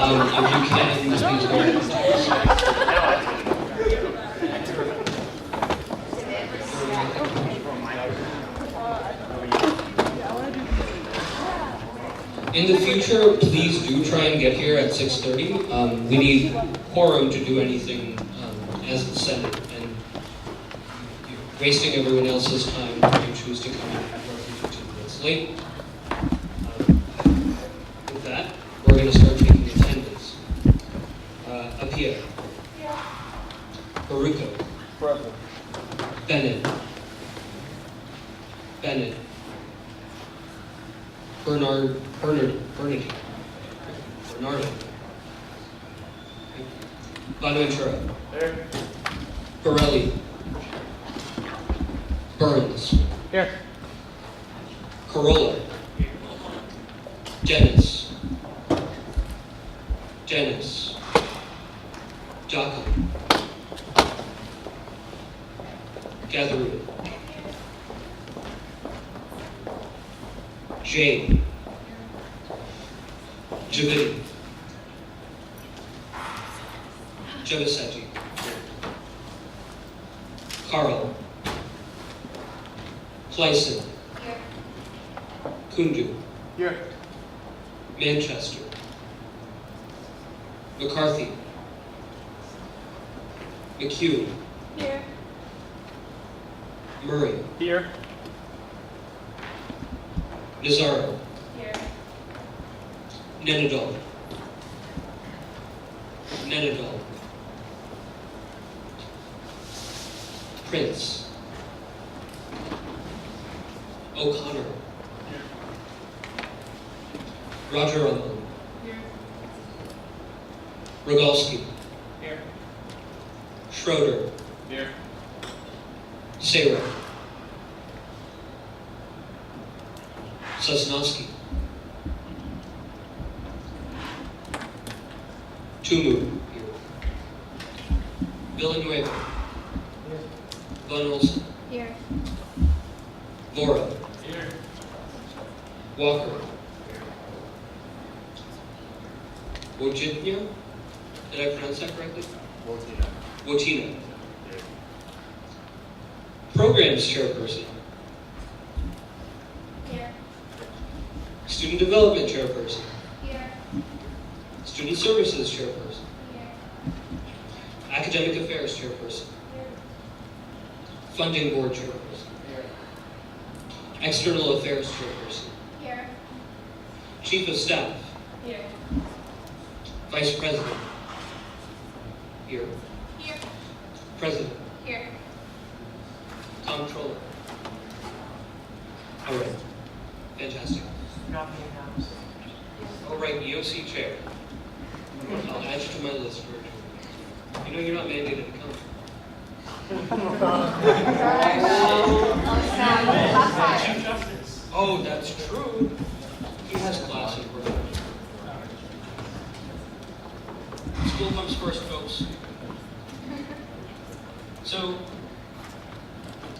If you can, please go ahead. In the future, please do try and get here at 6:30. We need quorum to do anything as the Senate, and you're wasting everyone else's time if you choose to come in roughly 15 minutes late. With that, we're going to start taking attendance. Apia. Baruco. Present. Bennett. Bernardo. Bonaventura. Here. Borelli. Burns. Here. Corolla. Janice. Jocko. Gatheru. Jay. Javidi. Javisetti. Carl. Clayson. Kundu. Here. Manchester. McCarthy. McHugh. Here. Murray. Here. Nazaro. Here. Nenadol. Prince. O'Connor. Roger Rahman. Here. Rogalski. Here. Schroeder. Here. Sarah. Sosnowski. Tumu. Here. Villanueva. Von Olsen. Here. Vora. Here. Walker. Wojitnia? Did I pronounce that correctly? Wotina. Programs chairperson. Here. Student development chairperson. Here. Student services chairperson. Here. Academic affairs chairperson. Funding board chairperson. Here. External affairs chairperson. Here. Chief of staff. Here. Vice president. Here. Here. President. Here. Comptroller. All right. Fantastic. All right, EOC chair. I'll add you to my list for. You know you're not mandated to come. Oh, that's true. He has class in Brooklyn. School comes first, folks. So,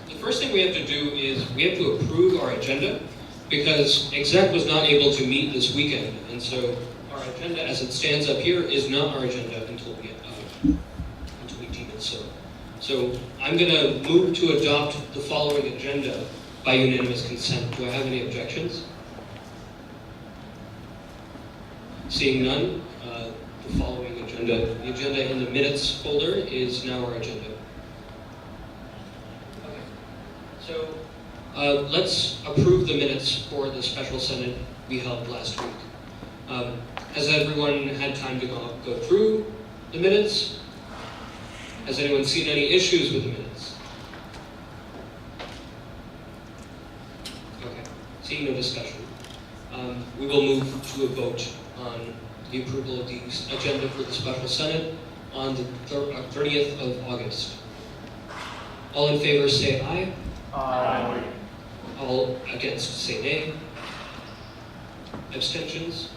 the first thing we have to do is we have to approve our agenda because exec was not able to meet this weekend, and so our agenda as it stands up here is not our agenda until we deem it so. So I'm going to move to adopt the following agenda by unanimous consent. Do I have any objections? Seeing none, the following agenda. The agenda in the minutes folder is now our agenda. Okay. So let's approve the minutes for the special Senate we held last week. Has everyone had time to go through the minutes? Has anyone seen any issues with the minutes? Okay, seeing no discussion. We will move to a vote on the approval of the agenda for the special Senate on the 30th of August. All in favor say aye. Aye. All against say nay. Abstentions?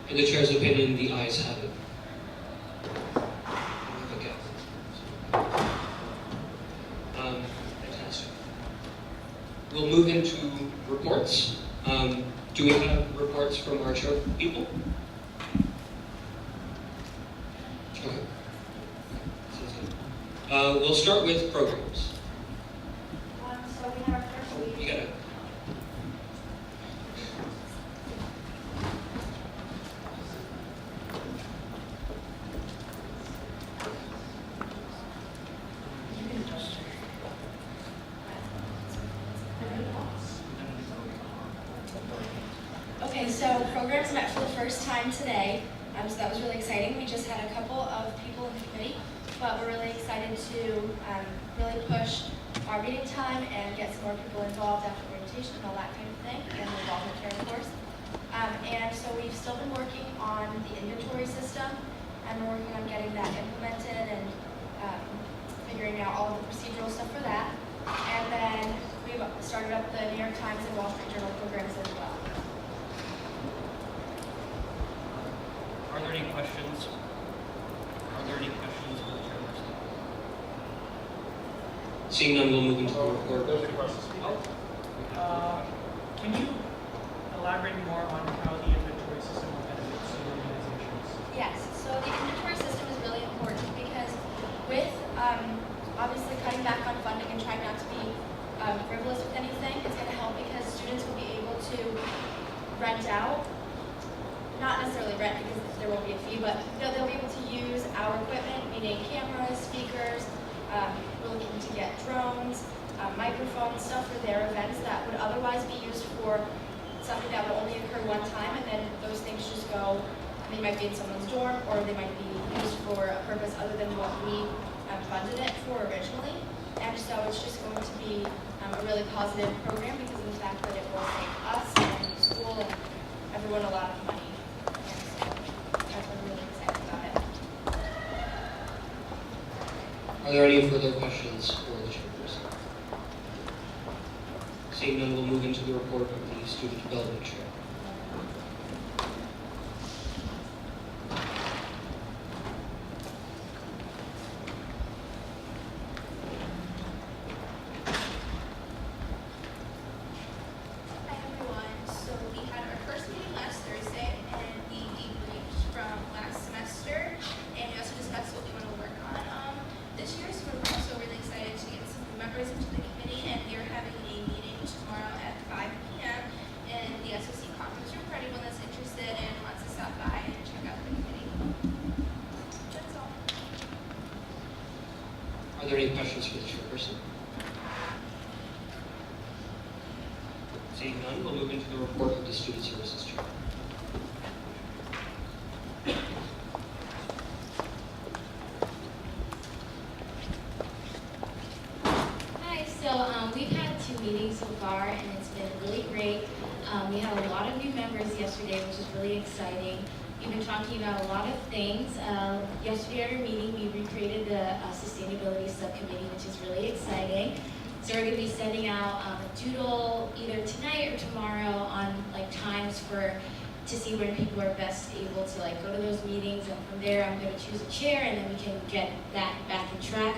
In the chair's opinion, the ayes have it. Okay. Fantastic. We'll move into reports. Do we have reports from our chair people? We'll start with programs. So we have our first week. You got it. Okay, so programs met for the first time today, so that was really exciting. We just had a couple of people in the committee, but we're really excited to really push our reading time and get some more people involved after orientation and all that kind of thing, and the involvement care, of course. And so we've still been working on the inventory system, and we're working on getting that implemented and figuring out all of the procedural stuff for that. And then we've started up the New York Times and Wall Street Journal programs as well. Are there any questions? Are there any questions for the chairperson? Seeing none, we'll move into the report. There's a question. Can you elaborate more on how the inventory system will benefit student organizations? Yes, so the inventory system is really important because with obviously cutting back on funding and trying not to be frivolous with anything, it's going to help because students will be able to rent out, not necessarily rent because there won't be a fee, but they'll be able to use our equipment, meaning cameras, speakers. We're looking to get drones, microphones, stuff for their events that would otherwise be used for something that would only occur one time, and then those things just go. They might be in someone's dorm, or they might be used for a purpose other than what we funded it for originally. And so it's just going to be a really positive program because of the fact that it will save us and the school and everyone a lot of money. And so that's what I'm really excited about it. Are there any further questions for the chairperson? Seeing none, we'll move into the report of the student development chair. Hi everyone. So we had our first meeting last Thursday and we debriefed from last semester and we also discussed what we want to work on this year. So we're also really excited to get some new members into the committee and we are having a meeting tomorrow at 5 p.m. in the SOC conference room for anyone that's interested and wants to stop by and check out the committee. That's all. Are there any questions for the chairperson? Seeing none, we'll move into the report of the student services chair. Hi, so we've had 2 meetings so far and it's been really great. We had a lot of new members yesterday, which is really exciting. We've been talking about a lot of things. Yesterday at our meeting, we recreated the sustainability subcommittee, which is really exciting. So we're going to be sending out a doodle either tonight or tomorrow on like times to see when people are best able to like go to those meetings, and from there I'm going to choose a chair and then we can get that back in track.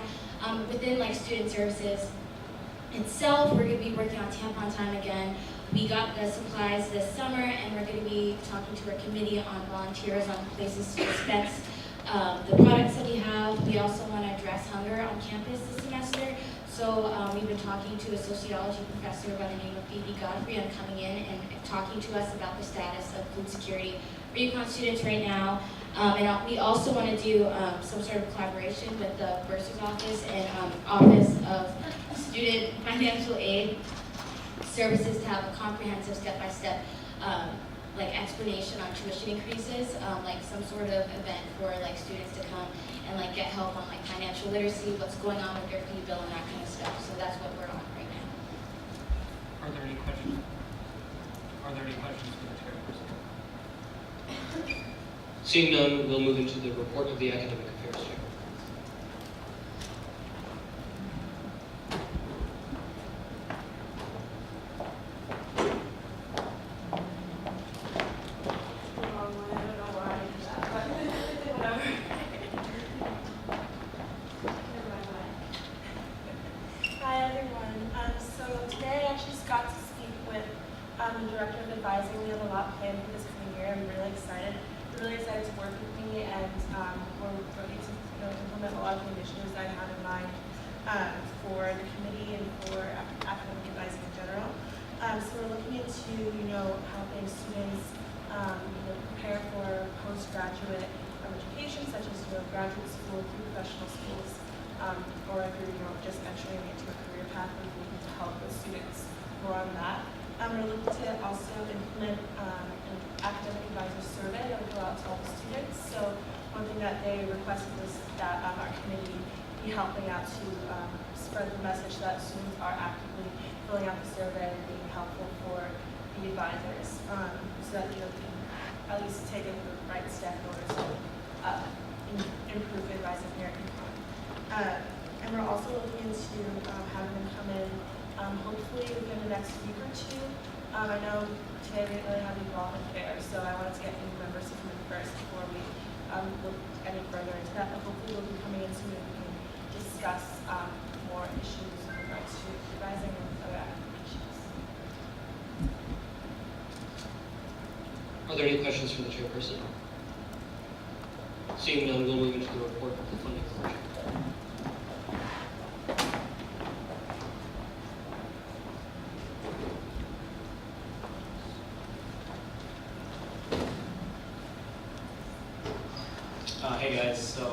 Within like student services itself, we're going to be working on tampon time again. We got the supplies this summer and we're going to be talking to our committee on volunteers on places to dispense the products that we have. We also want to address hunger on campus this semester. So we've been talking to a sociology professor by the name of Phoebe Godfrey on coming in and talking to us about the status of food security for UConn students right now. And we also want to do some sort of collaboration with the Bursar's office and Office of Student Financial Aid Services to have a comprehensive step-by-step like explanation on tuition increases, like some sort of event for like students to come and like get help on like financial literacy, what's going on with their fee bill and that kind of stuff. So that's what we're on right now. Are there any questions? Are there any questions for the chairperson? Seeing none, we'll move into the report of the academic affairs chair. Hi everyone. So today I actually just got to speak with the director of advising. We have a lot planned for this coming year. I'm really excited. really excited to work with me, and we're ready to implement a lot of the initiatives that I have in mind for the committee and for academic advising in general. So we're looking into helping students prepare for postgraduate education, such as graduate school, professional schools, or if you're just entering into a career path, we're looking to help with students more on that. We're looking to also implement an academic advisor survey that will go out to all the students. So one thing that they requested was that our committee be helping out to spread the message that students are actively filling out the survey and being helpful for the advisors, so that they can at least take the right step in order to improve advising here at UCONN. And we're also looking into having them come in hopefully within the next week or two. I know today we didn't really have any involvement there, so I wanted to get new members to come in first before we look any further into that. But hopefully we'll be coming in soon and we can discuss more issues in regards to advising and other academic issues. Are there any questions for the chairperson? Seeing none, we'll move into the report of the funding portion. Hey guys, so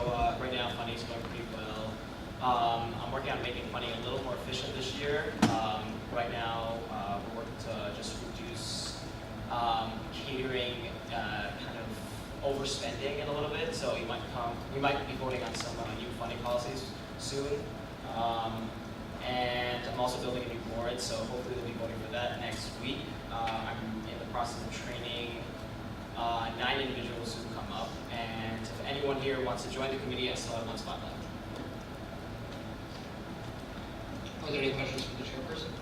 right now funding is going pretty well. I'm working on making funding a little more efficient this year. Right now, we're working to just reduce catering kind of overspending it a little bit. So we might be voting on some new funding policies soon. And I'm also building a new board, so hopefully we'll be voting for that next week. I'm in the process of training 9 individuals who come up, and if anyone here wants to join the committee, I still have 1 spot left. Are there any questions for the chairperson?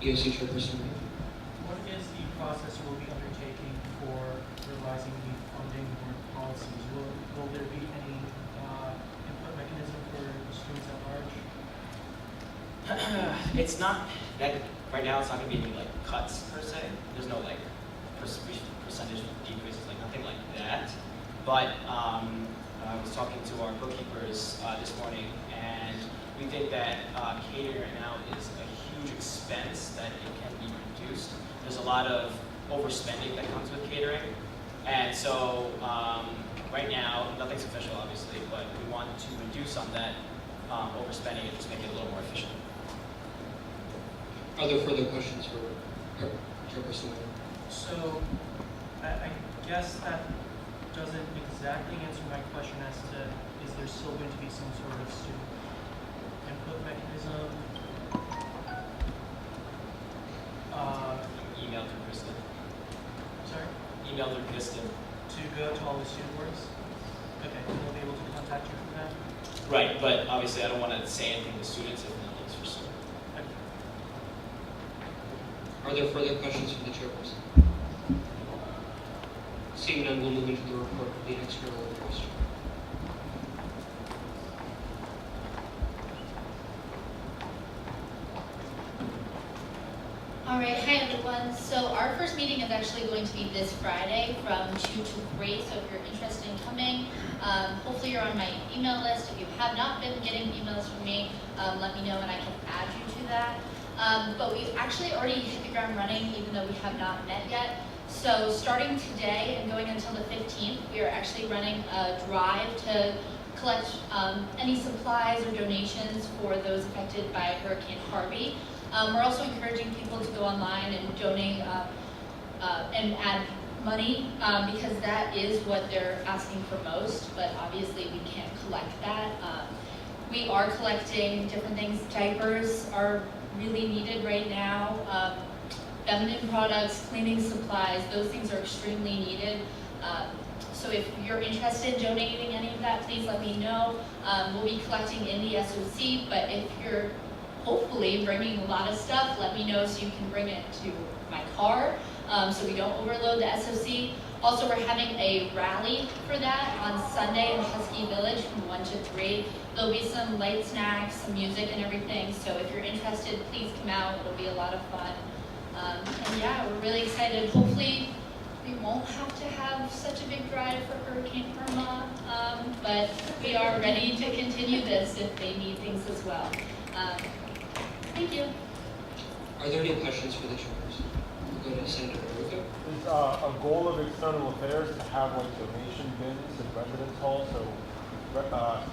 EOC chairperson. What is the process you will be undertaking for revising the funding board policies? Will there be any input mechanism for the students at large? It's not that right now. It's not going to be any like cuts per se. There's no like percentage decreases, like nothing like that. But I was talking to our bookkeepers this morning, and we think that catering right now is a huge expense that it can be reduced. There's a lot of overspending that comes with catering, and so right now nothing's official, obviously, but we want to reduce on that overspending and just make it a little more efficient. Are there further questions for chairperson? So, I guess that doesn't exactly answer my question as to, is there still going to be some sort of student input mechanism? Email through Kristen. Sorry? Email through Kristen. To go to all the student boards? Okay, we'll be able to contact you for that? Right, but obviously I don't want to say anything to students if nothing's for sure. Okay. Are there further questions for the chairperson? Seeing none, we'll move into the report of the external affairs. All right, hi everyone. So our first meeting is actually going to be this Friday from 2 to 3. So if you're interested in coming, hopefully you're on my email list. If you have not been getting emails from me, let me know and I can add you to that. But we've actually already hit the ground running, even though we have not met yet. So starting today and going until the 15th, we are actually running a drive to collect any supplies or donations for those affected by Hurricane Harvey. We're also encouraging people to go online and donate and add money because that is what they're asking for most, but obviously we can't collect that. We are collecting different things. Diapers are really needed right now. Feminine products, cleaning supplies, those things are extremely needed. So if you're interested in donating any of that, please let me know. We'll be collecting in the SOC, but if you're hopefully bringing a lot of stuff, let me know so you can bring it to my car so we don't overload the SOC. Also, we're having a rally for that on Sunday in Husky Village from 1 to 3. There'll be some light snacks, some music and everything, so if you're interested, please come out. It'll be a lot of fun. And yeah, we're really excited. Hopefully, we won't have to have such a big drive for Hurricane Irma, but we are ready to continue this if they need things as well. Thank you. Are there any questions for the chairs? We'll go to Senator Ruka. Is a goal of external affairs to have like donation bins in residence halls so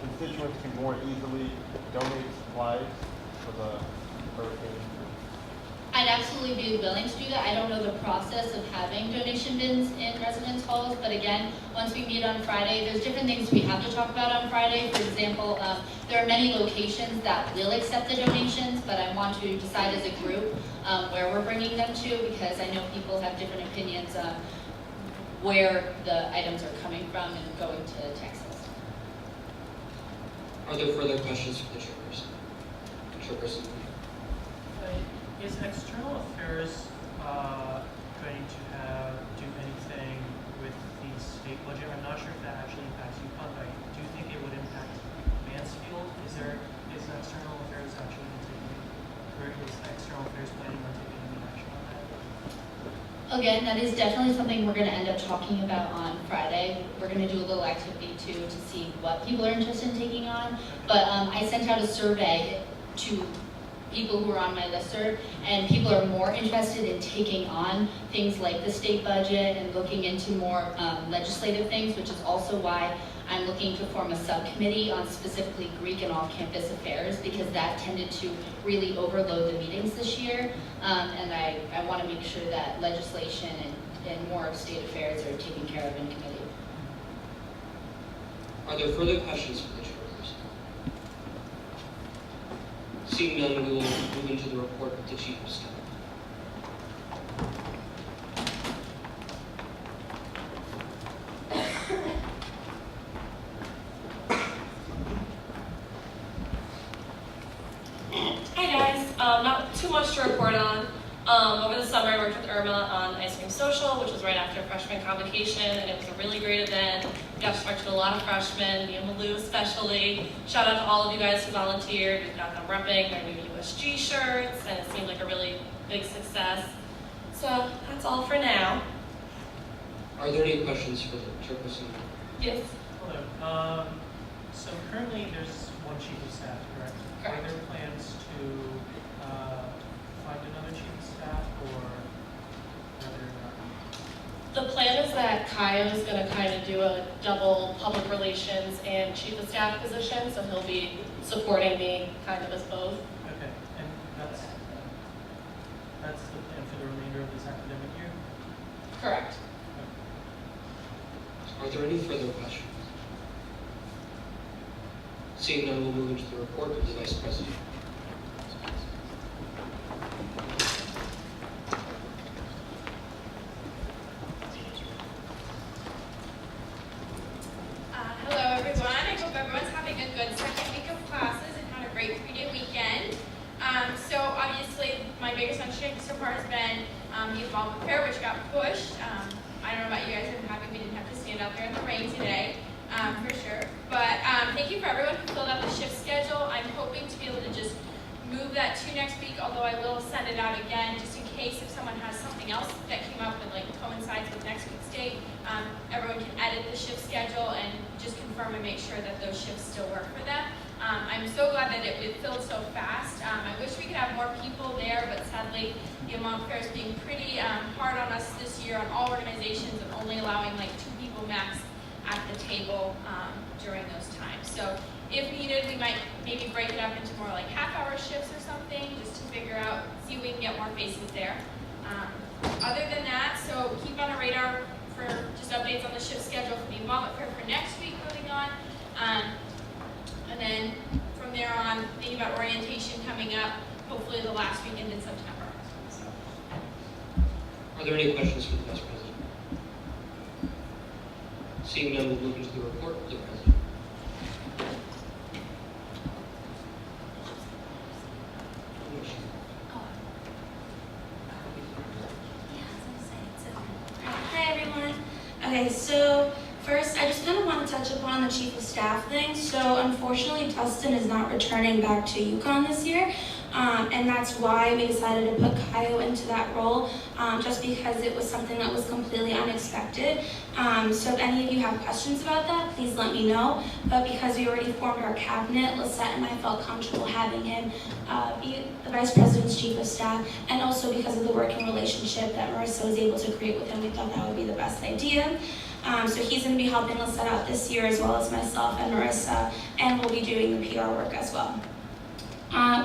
constituents can more easily donate supplies for the hurricane? I'd absolutely be willing to do that. I don't know the process of having donation bins in residence halls, but again, once we meet on Friday, there's different things we have to talk about on Friday. For example, there are many locations that will accept the donations, but I want to decide as a group where we're bringing them to, because I know people have different opinions on where the items are coming from and going to Texas. Are there further questions for the chairs? Chairperson. Is external affairs going to do anything with the state budget? I'm not sure if that actually impacts UConn, but I do think it would impact Mansfield. Is external affairs actually taking, or is external affairs planning on taking any action on that? Again, that is definitely something we're going to end up talking about on Friday. We're going to do a little activity too to see what people are interested in taking on. But I sent out a survey to people who are on my listserv, and people are more interested in taking on things like the state budget and looking into more legislative things, which is also why I'm looking to form a subcommittee on specifically Greek and off-campus affairs, because that tended to really overload the meetings this year, and I want to make sure that legislation and more of state affairs are taken care of in committee. Are there further questions for the chairs? Seeing none, we will move into the report of the Chief of Staff. Hi guys, not too much to report on. Over the summer I worked with Irma on Ice Cream Social, which was right after freshman convocation, and it was a really great event. We got to talk to a lot of freshmen, me and Malou especially. Shout out to all of you guys who volunteered. We got them repping their new USG shirts, and it seemed like a really big success. So that's all for now. Are there any questions for the chairperson? Yes. Hello. So currently there's one chief of staff, correct? Correct. Are there plans to find another chief of staff, or whether or not? The plan is that Kyle is going to kind of do a double public relations and chief of staff position, so he'll be supporting me kind of as both. Okay, and that's the plan for the remainder of this academic year? Correct. Are there any further questions? Seeing none, we'll move into the report of the Vice President. Hello everyone, I hope everyone's having a good second week of classes and had a great 3-day weekend. So obviously my biggest undertaking so far has been the involvement fair, which got pushed. I don't know about you guys, I'm happy we didn't have to stand out there in the rain today, for sure. But thank you for everyone who filled out the shift schedule. I'm hoping to be able to just move that to next week, although I will send it out again just in case if someone has something else that came up and like coincides with next week's date. Everyone can edit the shift schedule and just confirm and make sure that those shifts still work for them. I'm so glad that it filled so fast. I wish we could have more people there, but sadly the amount fair is being pretty hard on us this year on all organizations and only allowing like 2 people max at the table during those times. So if needed, we might maybe break it up into more like half-hour shifts or something, just to figure out, see if we can get more faces there. Other than that, so keep on a radar for just updates on the shift schedule for the involvement fair for next week moving on. And then from there on, thinking about orientation coming up, hopefully the last weekend in September. So. Are there any questions for the Vice President? Seeing none, we'll move into the report of the President. Hi everyone. Okay, so first I just kind of want to touch upon the Chief of Staff thing. So unfortunately Dustin is not returning back to UConn this year. And that's why we decided to put Kaio into that role, just because it was something that was completely unexpected. So if any of you have questions about that, please let me know. But because we already formed our cabinet, Lisette and I felt comfortable having him be the Vice President's Chief of Staff, and also because of the working relationship that Marissa was able to create with him, we thought that would be the best idea. So he's going to be helping Lisette out this year, as well as myself and Marissa, and we'll be doing the PR work as well.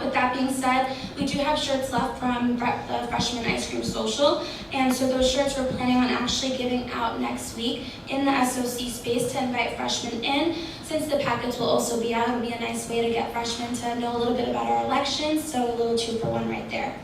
With that being said, we do have shirts left from the Freshman Ice Cream Social, and so those shirts we're planning on actually giving out next week in the SOC space to invite freshmen in. Since the packets will also be out, it'll be a nice way to get freshmen to know a little bit about our elections, so a little 2-for-1 right there.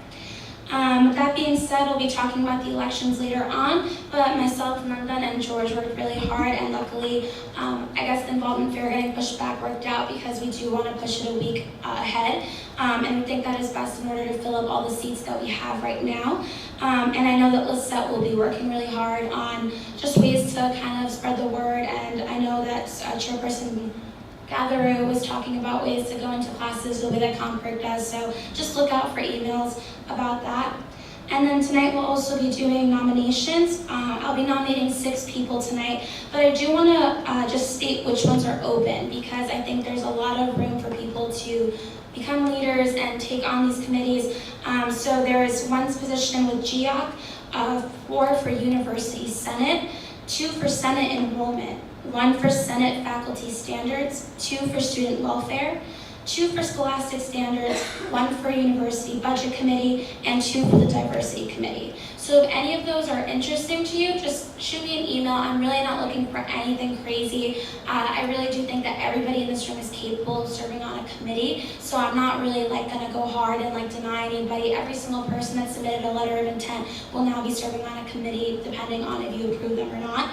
With that being said, we'll be talking about the elections later on, but myself, Nandan, and George worked really hard, and luckily, I guess the involvement fair getting pushed back worked out because we do want to push it a week ahead, and we think that is best in order to fill up all the seats that we have right now. And I know that Lisette will be working really hard on just ways to kind of spread the word, and I know that Chairperson Gatherer was talking about ways to go into classes the way that Concord does, so just look out for emails about that. And then tonight we'll also be doing nominations. I'll be nominating 6 people tonight, but I do want to just state which ones are open, because I think there's a lot of room for people to become leaders and take on these committees. So there is 1 position with GEOC, 4 for University Senate, 2 for Senate Enrollment, 1 for Senate Faculty Standards, 2 for Student Welfare, 2 for Scholastic Standards, 1 for University Budget Committee, and 2 for the Diversity Committee. So if any of those are interesting to you, just shoot me an email. I'm really not looking for anything crazy. I really do think that everybody in this room is capable of serving on a committee, so I'm not really gonna go hard and deny anybody. Every single person that submitted a letter of intent will now be serving on a committee, depending on if you approve them or not.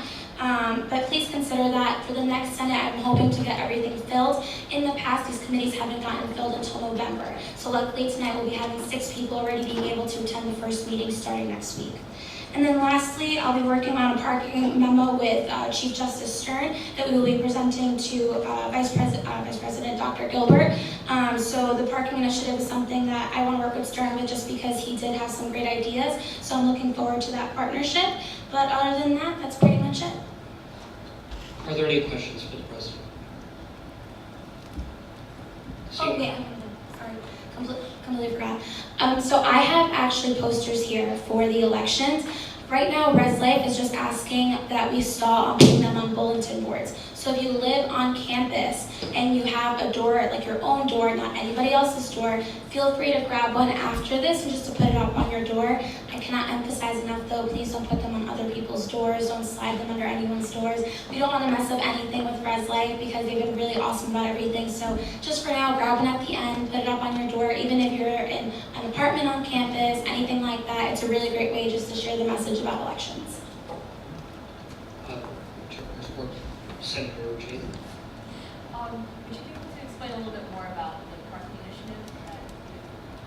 But please consider that for the next Senate, I'm hoping to get everything filled. In the past, these committees haven't gotten filled until November. So luckily tonight we'll be having 6 people already being able to attend the first meeting starting next week. And then lastly, I'll be working on a parking memo with Chief Justice Stern that we will be presenting to Vice President Dr. Gilbert. So the parking initiative is something that I want to work with Stern with, just because he did have some great ideas. So I'm looking forward to that partnership. But other than that, that's pretty much it. Are there any questions for the president? Oh, wait, sorry, completely forgot. So I have actually posters here for the elections. Right now, Res Life is just asking that we stall on putting them on bulletin boards. So if you live on campus and you have a door, your own door, not anybody else's door, feel free to grab one after this and just to put it up on your door. I cannot emphasize enough though, please don't put them on other people's doors, don't slide them under anyone's doors. We don't want to mess up anything with Res Life because they've been really awesome about everything. So just for now, grab one at the end, put it up on your door, even if you're in an apartment on campus, anything like that. It's a really great way just to share the message about elections. Senator Jane. Would you be able to explain a little bit more about the parking initiative?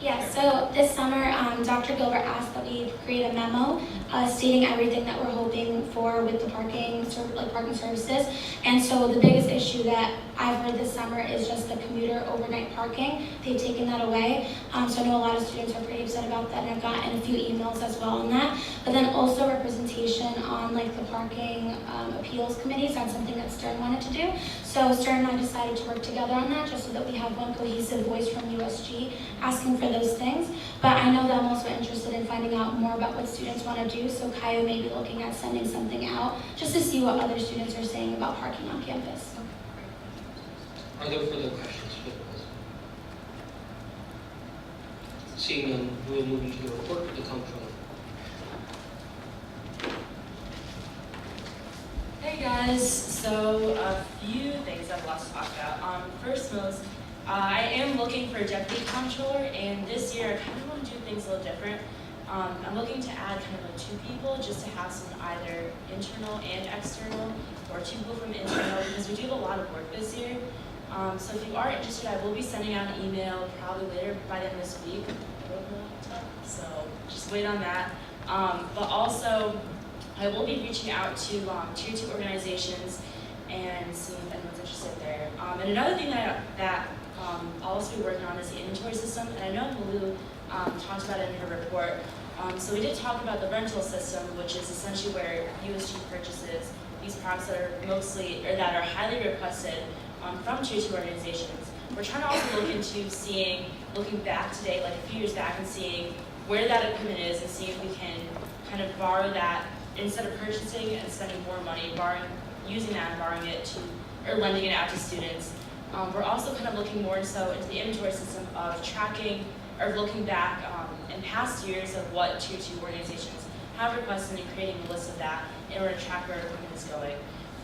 Yeah, so this summer, Dr. Gilbert asked that we create a memo stating everything that we're hoping for with the parking services. And so the biggest issue that I've heard this summer is just the commuter overnight parking. They've taken that away. So I know a lot of students are pretty upset about that, and I've gotten a few emails as well on that. But then also representation on the parking appeals committees. That's something that Stern wanted to do. So Stern and I decided to work together on that, just so that we have one cohesive voice from USG asking for those things. But I know that I'm also interested in finding out more about what students want to do. So Kaio may be looking at sending something out just to see what other students are saying about parking on campus. Are there further questions for the president? Seeing none, we will move into the report of the comptroller. Hey guys, so a few things I've lost to talk about. First most, I am looking for a deputy comptroller, and this year I kind of want to do things a little different. I'm looking to add kind of 2 people just to have some either internal and external, or 2 people from internal, because we do have a lot of work this year. So if you are interested, I will be sending out an email probably later by the end of this week. So just wait on that. But also, I will be reaching out to Tier 2 organizations and seeing if anyone's interested there. And another thing that I'll also be working on is the inventory system, and I know Malou talked about it in her report. So we did talk about the rental system, which is essentially where USG purchases these products that are that are highly requested from Tier 2 organizations. We're trying to also look into looking back today, like a few years back, and seeing where that equipment is, and see if we can kind of borrow that instead of purchasing and spending more money, using that and borrowing it or lending it out to students. We're also kind of looking more so into the inventory system of tracking or looking back in past years of what Tier 2 organizations have requested and creating a list of that in order to track where equipment is going.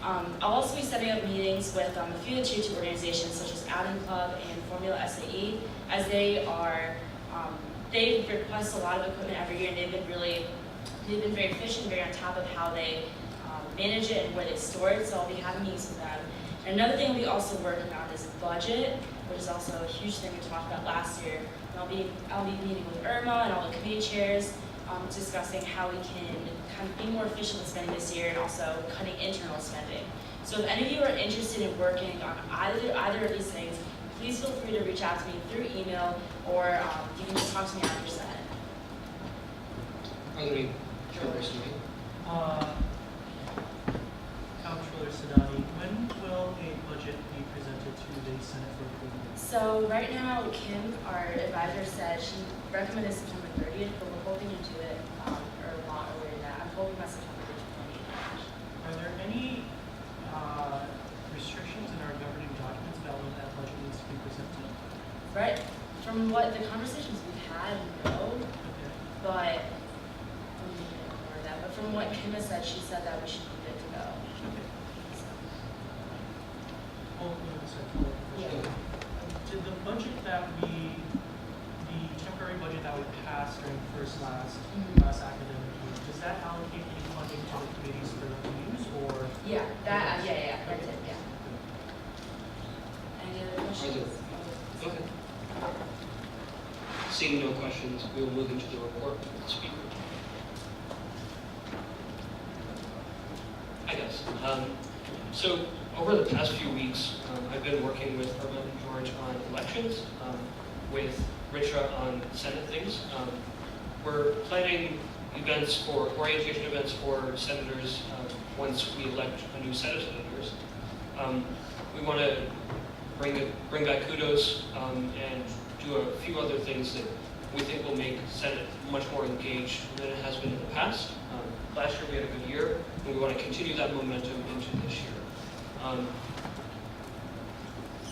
I'll also be setting up meetings with a few of the Tier 2 organizations such as Outing Club and Formula SAE, as they request a lot of equipment every year, and they've been very efficient, very on top of how they manage it and where they store it, so I'll be having meetings with them. And another thing we'll be also working on is budget, which is also a huge thing we talked about last year. And I'll be meeting with Irma and all the committee chairs, discussing how we can kind of be more efficient with spending this year and also cutting internal spending. So if any of you are interested in working on either of these things, please feel free to reach out to me through email, or you can just talk to me after Senate. Are there any chairperson? Comptroller Sidani, when will a budget be presented to the Senate for approval? So right now, Kim, our advisor, said she recommended September 30th, but we're hoping to do it or a lot earlier than that. I'm hoping by September 28th. Are there any restrictions in our governing documents about when that budget needs to be presented? Right. From what the conversations we've had, no. Okay. But I'm going to ignore that. But from what Kim has said, she said that we should be good to go. Okay. So, Well, let me start to look. yeah. Did the budget the temporary budget that we passed during last academic year, does that allocate any funding to the committees for them to use, or? Yeah, that, yeah, that's it, yeah. Any other questions? Go ahead. Seeing no questions, we will move into the report of the speaker. I guess. So over the past few weeks, I've been working with Irma and George on elections, with Richa on Senate things. We're planning orientation events for senators once we elect a new set of senators. We want to bring back kudos and do a few other things that we think will make Senate much more engaged than it has been in the past. Last year we had a good year, and we want to continue that momentum into this year.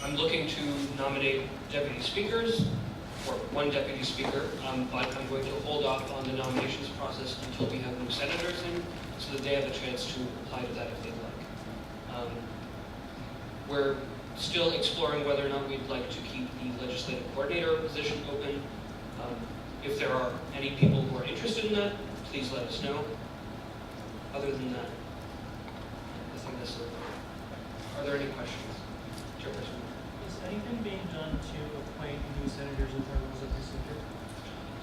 I'm looking to nominate deputy speakers, or one deputy speaker, but I'm going to hold off on the nominations process until we have new senators in, so that they have a chance to apply to that if they'd like. We're still exploring whether or not we'd like to keep the legislative coordinator position open. If there are any people who are interested in that, please let us know. Other than that, I think that's it. Are there any questions? Chairperson? Is anything being done to appoint new senators with our rules of procedure?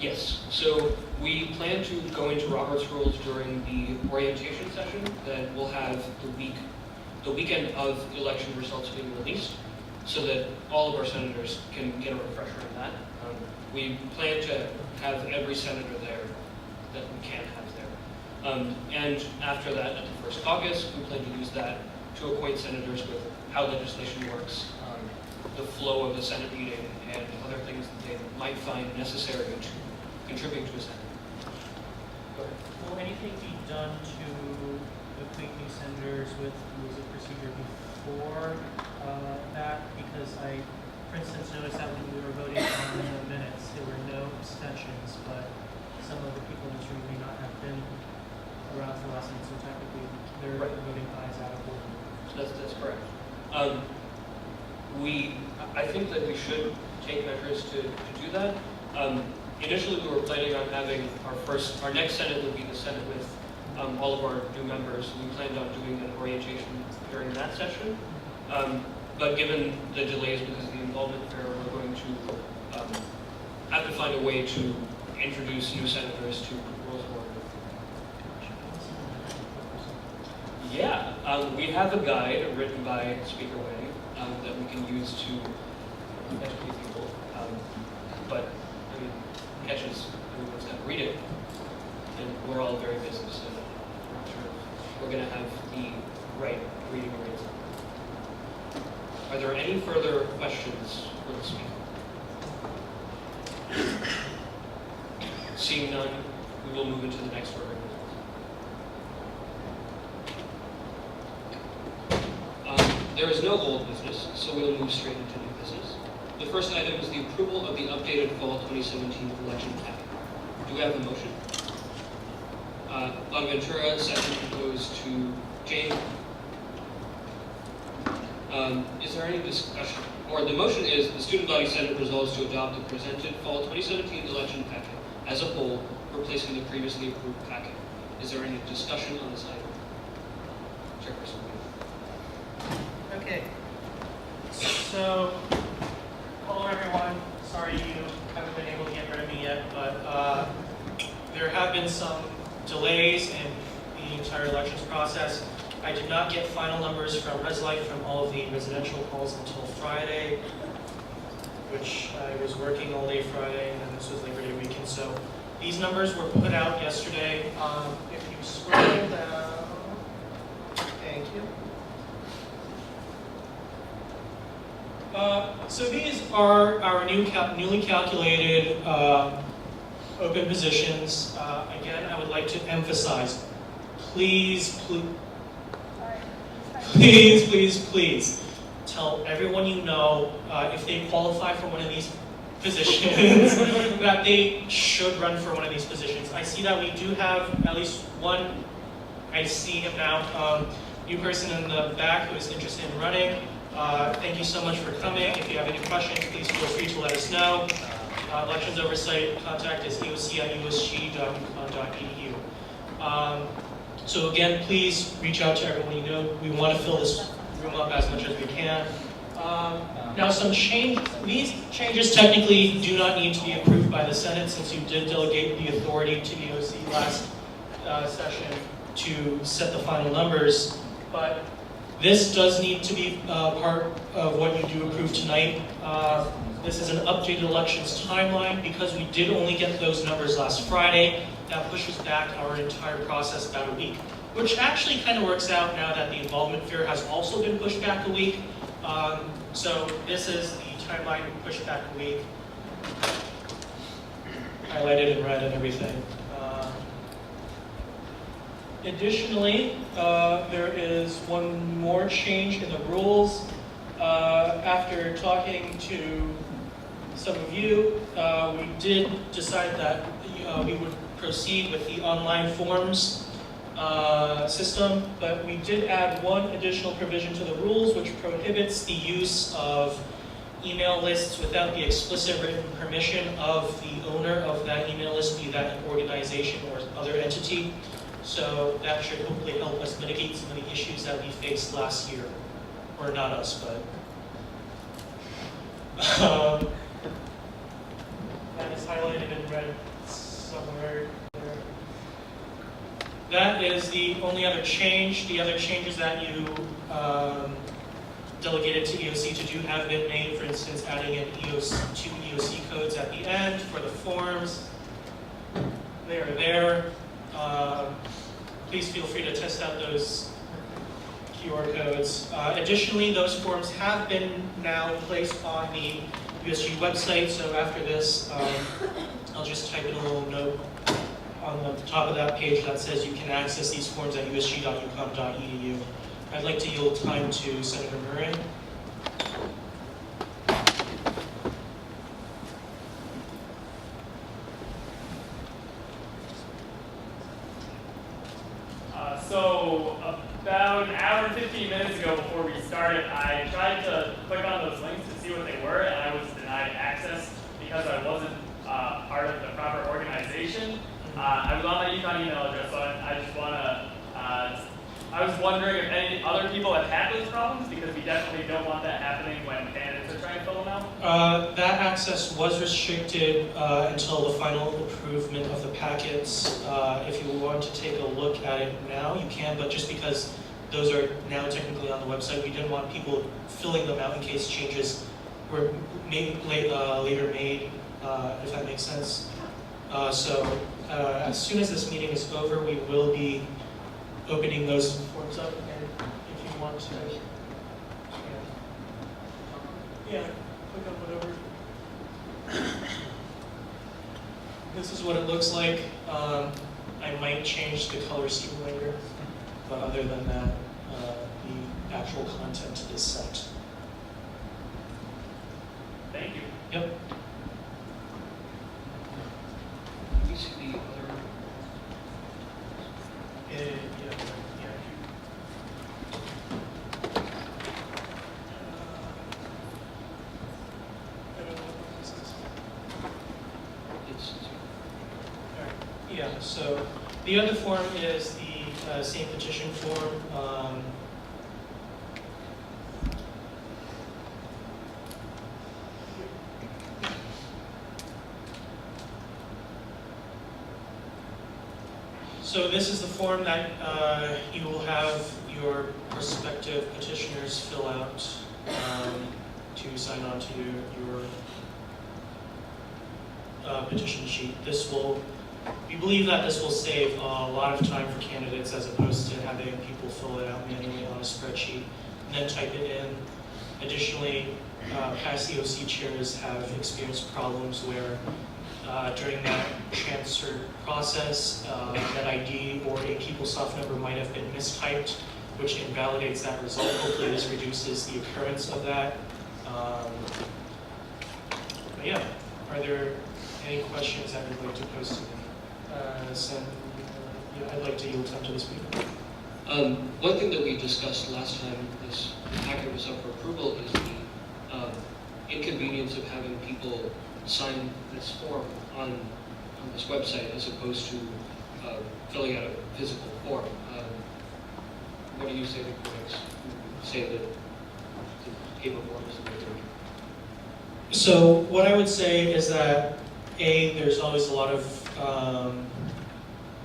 Yes. So we plan to go into Robert's Rules during the orientation session that we'll have the weekend of the election results being released, so that all of our senators can get a refresher on that. We plan to have every senator there that we can have there. And after that, at the first caucus, we plan to use that to acquaint senators with how legislation works, the flow of the Senate meeting, and other things that they might find necessary to contribute to a Senate. Go ahead. Will anything be done to acquaint new senators with rules of procedure before that? Because I, for instance, noticed that when we were voting on the minutes, there were no abstentions, but some of the people in this room may not have been around for last night, so technically their voting is out of order. That's correct. I think that we should take measures to do that. Initially, we were planning on having our next Senate would be the Senate with all of our new members. We planned on doing an orientation during that session. But given the delays because of the involvement fair, we're going to have to find a way to introduce new senators to rules of order. Yeah, we have a guide written by Speaker Wang that we can use to catch these people. But I mean, catches, everyone's got to read it, and we're all very busy, so I'm not sure if we're going to have the right reading rates. Are there any further questions for the speaker? Seeing none, we will move into the next order. There is no old business, so we will move straight into new business. The first item is the approval of the updated fall 2017 election packet. Do we have a motion? Bonaventura, second goes to Jane. Is there any discussion? Or the motion is the Student Body Senate resolves to adopt the presented fall 2017 election packet as a whole, replacing the previously approved packet. Is there any discussion on this item? Chairperson. Okay. So, hello everyone. Sorry you haven't been able to get rid of me yet, but there have been some delays in the entire elections process. I did not get final numbers from ResLife from all of the residential polls until Friday, which I was working all day Friday, and then this was Labor Day weekend. So these numbers were put out yesterday. If you scroll down, thank you. So these are our newly calculated open positions. Again, I would like to emphasize, please tell everyone you know if they qualify for one of these positions that they should run for one of these positions. I see that we do have at least one, I see him now, new person in the back who is interested in running. Thank you so much for coming. If you have any questions, please feel free to let us know. Elections oversight contact is eoc@usg.uconn.edu. So again, please reach out to everyone you know. We want to fill this room up as much as we can. Now these changes technically do not need to be approved by the Senate since you did delegate the authority to EOC last session to set the final numbers. But this does need to be part of what you do approve tonight. This is an updated elections timeline because we did only get those numbers last Friday. That pushes back our entire process about a week, which actually kind of works out now that the involvement fair has also been pushed back a week. So this is the timeline pushed back a week, highlighted in red and everything. Additionally, there is one more change in the rules. After talking to some of you, we did decide that we would proceed with the online forms system, but we did add one additional provision to the rules which prohibits the use of email lists without the explicit written permission of the owner of that email list, be that an organization or other entity. So that should hopefully help us mitigate some of the issues that we faced last year. Or not us, but that is highlighted in red somewhere there. That is the only other change. The other changes that you delegated to EOC to do have been made. For instance, adding in two EOC codes at the end for the forms. They are there. Please feel free to test out those QR codes. Additionally, those forms have been now placed on the USG website, so after this, I'll just type in a little note on the top of that page that says you can access these forms at usg.uconn.edu. I'd like to yield time to Senator Murray. So about an hour and 15 minutes ago before we started, I tried to click on those links to see what they were, and I was denied access because I wasn't part of the proper organization. I was on my UConn email address, so I just want to, I was wondering if any other people have had those problems, because we definitely don't want that happening when candidates are trying to fill them out. That access was restricted until the final approval of the packets. If you want to take a look at it now, you can, but just because those are now technically on the website, we didn't want people filling them out in case changes were later made, if that makes sense. So as soon as this meeting is over, we will be opening those forms up, and if you want to, yeah, click on whatever. This is what it looks like. I might change the color scheme later, but other than that, the actual content is set. Thank you. Yep. You see the other. Yeah. Yeah, so the other form is the same petition form. So this is the form that you will have your prospective petitioners fill out to sign on to your petition sheet. We believe that this will save a lot of time for candidates as opposed to having people fill it out manually on a spreadsheet and then type it in. Additionally, past EOC chairs have experienced problems where during that transfer process, that ID or a PeopleSoft number might have been mistyped, which invalidates that result. Hopefully this reduces the occurrence of that. But yeah, are there any questions that you'd like to pose to me? I'd like to yield time to the speaker. One thing that we discussed last time this packet was up for approval is the inconvenience of having people sign this form on this website as opposed to filling out a physical form. What do you say to critics who say that the paper form is the way they're? So what I would say is that there's always a lot of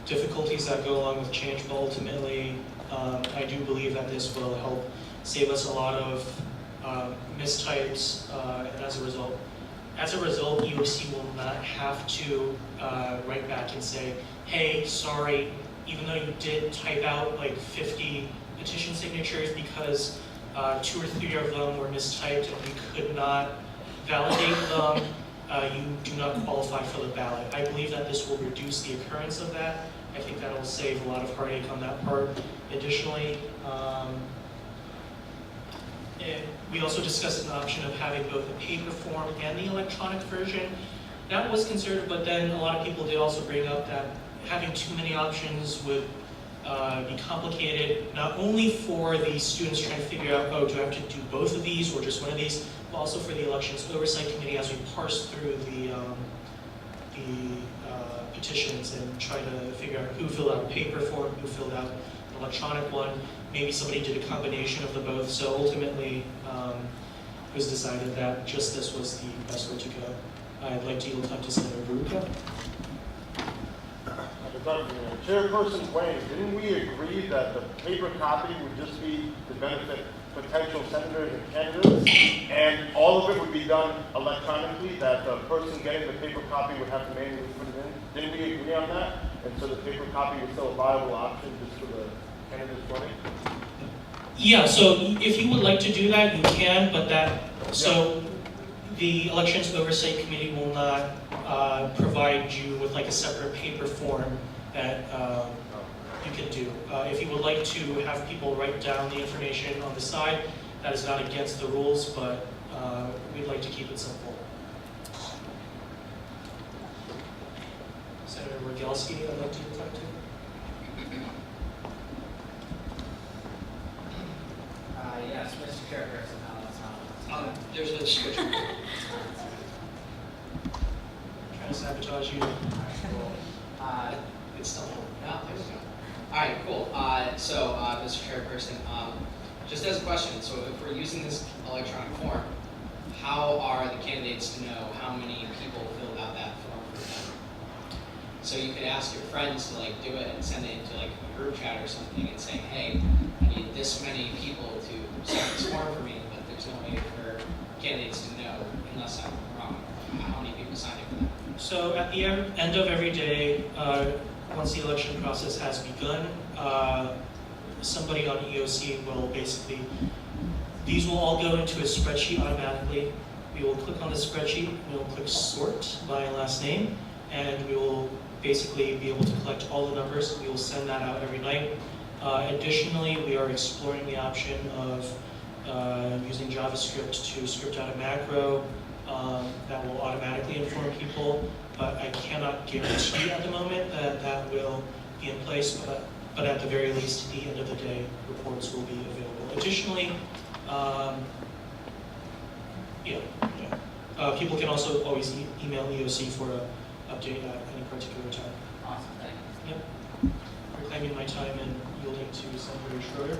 difficulties that go along with change, but ultimately I do believe that this will help save us a lot of mistypes, and as a result, EOC will not have to write back and say, hey, sorry, even though you did type out like 50 petition signatures because 2 or 3 of them were mistyped and we could not validate them, you do not qualify for the ballot. I believe that this will reduce the occurrence of that. I think that will save a lot of heartache on that part. Additionally, we also discussed an option of having both the paper form and the electronic version. That was considered, but then a lot of people did also bring up that having too many options would be complicated, not only for the students trying to figure out, oh, do I have to do both of these or just one of these, but also for the Elections Oversight Committee as we parse through the petitions and try to figure out who filled out a paper form, who filled out an electronic one. Maybe somebody did a combination of the both. So ultimately, it was decided that just this was the best way to go. I'd like to yield time to Senator Veruca. Chairperson Wayne, didn't we agree that the paper copy would just be to benefit potential senators and candidates, and all of it would be done electronically, that the person getting the paper copy would have to manually put it in? Didn't we agree on that? And so the paper copy was still a viable option just for the candidates running? Yeah, so if you would like to do that, you can, but so the Elections Oversight Committee will not provide you with like a separate paper form that you can do. If you would like to have people write down the information on the side, that is not against the rules, but we'd like to keep it simple. Senator Rogalski, I'd like to talk to. Yes, Mr. Chairperson, There's a switch. Trying to sabotage you. It's still no, there we go. All right, cool. Mr. Chairperson, just as a question, so if we're using this electronic form, how are the candidates to know how many people filled out that form for them? So you could ask your friends to like do it and send it into like a group chat or something and say, hey, I need this many people to sign this form for me, but there's no way for candidates to know, unless I'm wrong? How many people signing for that? So at the end of every day, once the election process has begun, somebody on EOC will basically, these will all go into a spreadsheet automatically. We will click on the spreadsheet, we will click sort by last name, and we will basically be able to collect all the numbers. We will send that out every night. Additionally, we are exploring the option of using JavaScript to script out a macro that will automatically inform people, but I cannot guarantee at the moment that that will be in place, but at the very least, at the end of the day, reports will be available. Additionally, people can also always email EOC for an update at any particular time. Awesome, thank you. Yep. Reclaiming my time and yielding to Senator Schroeder.